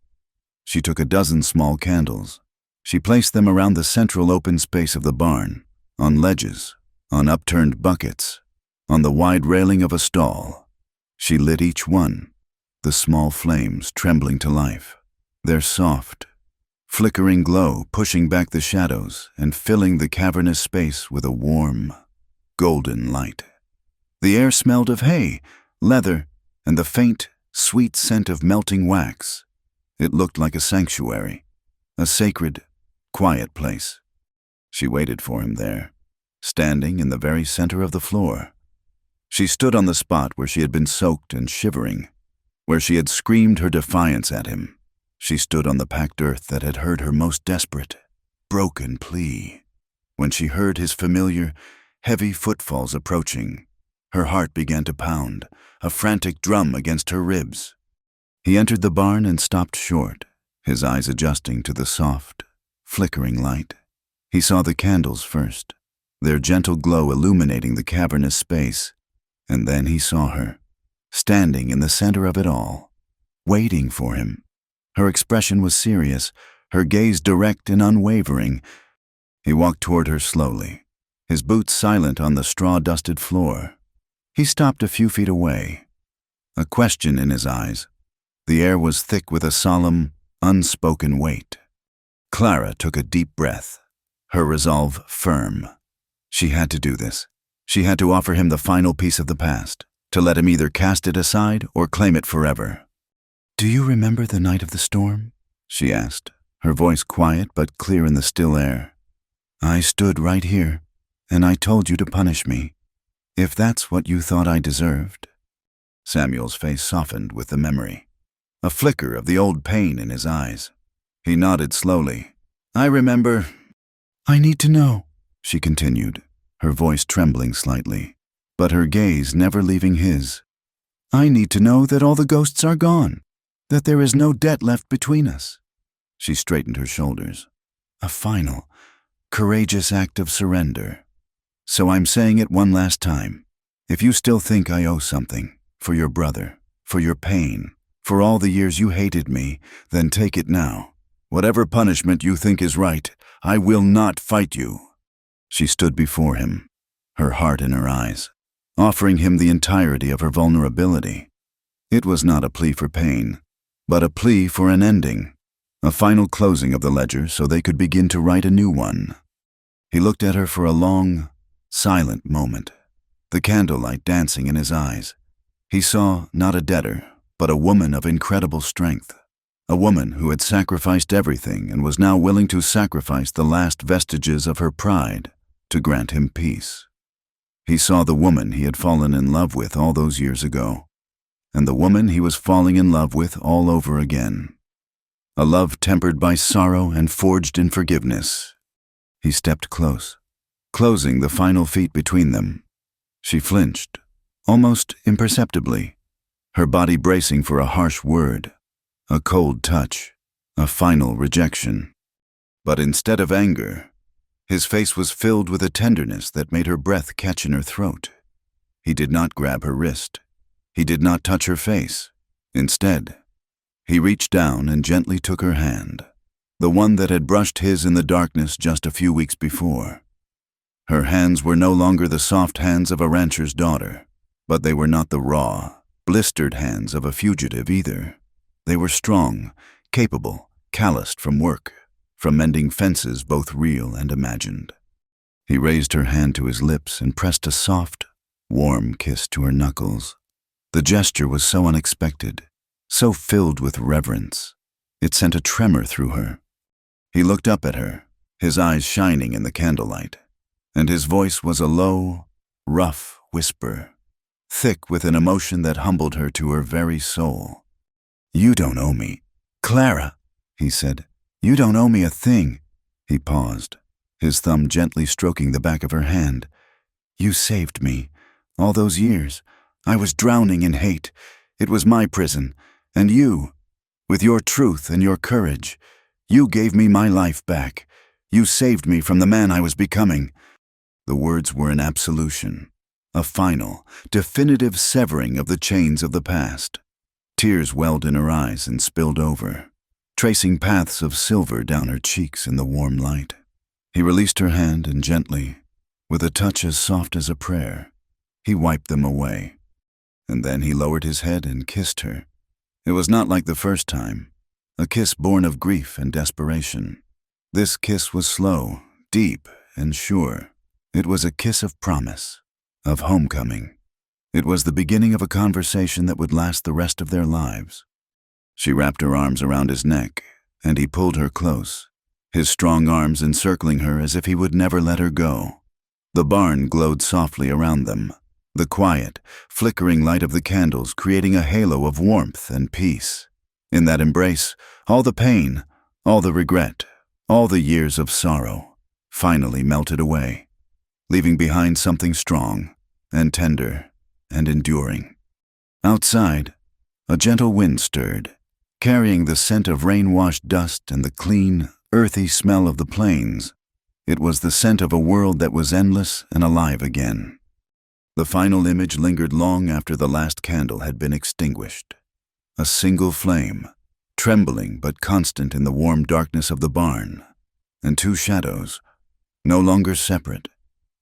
she took a dozen small candles. She placed them around the central open space of the barn, on ledges, on upturned buckets, on the wide railing of a stall. She lit each one, the small flames trembling to life, their soft, flickering glow pushing back the shadows and filling the cavernous space with a warm, golden light. The air smelled of hay, leather, and the faint, sweet scent of melting wax. It looked like a sanctuary, a sacred, quiet place. She waited for him there, standing in the very center of the floor. She stood on the spot where she had been soaked and shivering, where she had screamed her defiance at him. She stood on the packed earth that had heard her most desperate, broken plea. When she heard his familiar, heavy footfalls approaching, her heart began to pound, a frantic drum against her ribs. He entered the barn and stopped short, his eyes adjusting to the soft, flickering light. He saw the candles first, their gentle glow illuminating the cavernous space, and then he saw her, standing in the center of it all, waiting for him. Her expression was serious, her gaze direct and unwavering. He walked toward her slowly, his boots silent on the straw-dusted floor. He stopped a few feet away, a question in his eyes. The air was thick with a solemn, unspoken weight. Clara took a deep breath, her resolve firm. She had to do this. She had to offer him the final piece of the past, to let him either cast it aside or claim it forever. "Do you remember the night of the storm?" she asked, her voice quiet but clear in the still air. "I stood right here, and I told you to punish me, if that's what you thought I deserved." Samuel's face softened with the memory, a flicker of the old pain in his eyes. He nodded slowly. "I remember." "I need to know," she continued, her voice trembling slightly, but her gaze never leaving his. "I need to know that all the ghosts are gone, that there is no debt left between us." She straightened her shoulders. "A final, courageous act of surrender. So I'm saying it one last time. If you still think I owe something, for your brother, for your pain, for all the years you hated me, then take it now. Whatever punishment you think is right, I will not fight you." She stood before him, her heart in her eyes, offering him the entirety of her vulnerability. It was not a plea for pain, but a plea for an ending, a final closing of the ledger so they could begin to write a new one. He looked at her for a long, silent moment, the candlelight dancing in his eyes. He saw not a debtor, but a woman of incredible strength, a woman who had sacrificed everything and was now willing to sacrifice the last vestiges of her pride to grant him peace. He saw the woman he had fallen in love with all those years ago, and the woman he was falling in love with all over again. A love tempered by sorrow and forged in forgiveness. He stepped close, closing the final feet between them. She flinched, almost imperceptibly, her body bracing for a harsh word, a cold touch, a final rejection. But instead of anger, his face was filled with a tenderness that made her breath catch in her throat. He did not grab her wrist. He did not touch her face. Instead, he reached down and gently took her hand, the one that had brushed his in the darkness just a few weeks before. Her hands were no longer the soft hands of a rancher's daughter, but they were not the raw, blistered hands of a fugitive either. They were strong, capable, calloused from work, from mending fences both real and imagined. He raised her hand to his lips and pressed a soft, warm kiss to her knuckles. The gesture was so unexpected, so filled with reverence. It sent a tremor through her. He looked up at her, his eyes shining in the candlelight, and his voice was a low, rough whisper, thick with an emotion that humbled her to her very soul. "You don't owe me, Clara," he said. "You don't owe me a thing." He paused, his thumb gently stroking the back of her hand. "You saved me. All those years, I was drowning in hate. It was my prison. And you, with your truth and your courage, you gave me my life back. You saved me from the man I was becoming." The words were an absolution, a final, definitive severing of the chains of the past. Tears welled in her eyes and spilled over, tracing paths of silver down her cheeks in the warm light. He released her hand and gently, with a touch as soft as a prayer, he wiped them away. And then he lowered his head and kissed her. It was not like the first time, a kiss born of grief and desperation. This kiss was slow, deep, and sure. It was a kiss of promise, of homecoming. It was the beginning of a conversation that would last the rest of their lives. She wrapped her arms around his neck, and he pulled her close, his strong arms encircling her as if he would never let her go. The barn glowed softly around them, the quiet, flickering light of the candles creating a halo of warmth and peace. In that embrace, all the pain, all the regret, all the years of sorrow finally melted away, leaving behind something strong and tender and enduring. Outside, a gentle wind stirred, carrying the scent of rain-washed dust and the clean, earthy smell of the plains. It was the scent of a world that was endless and alive again. The final image lingered long after the last candle had been extinguished. A single flame, trembling but constant in the warm darkness of the barn, and two shadows, no longer separate,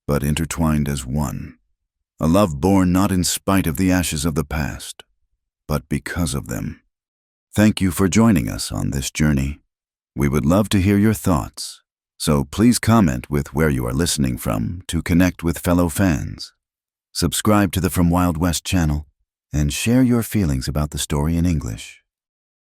but intertwined as one. A love born not in spite of the ashes of the past, but because of them. Thank you for joining us on this journey. We would love to hear your thoughts, so please comment with where you are listening from to connect with fellow fans. Subscribe to the From Wild West channel and share your feelings about the story in English.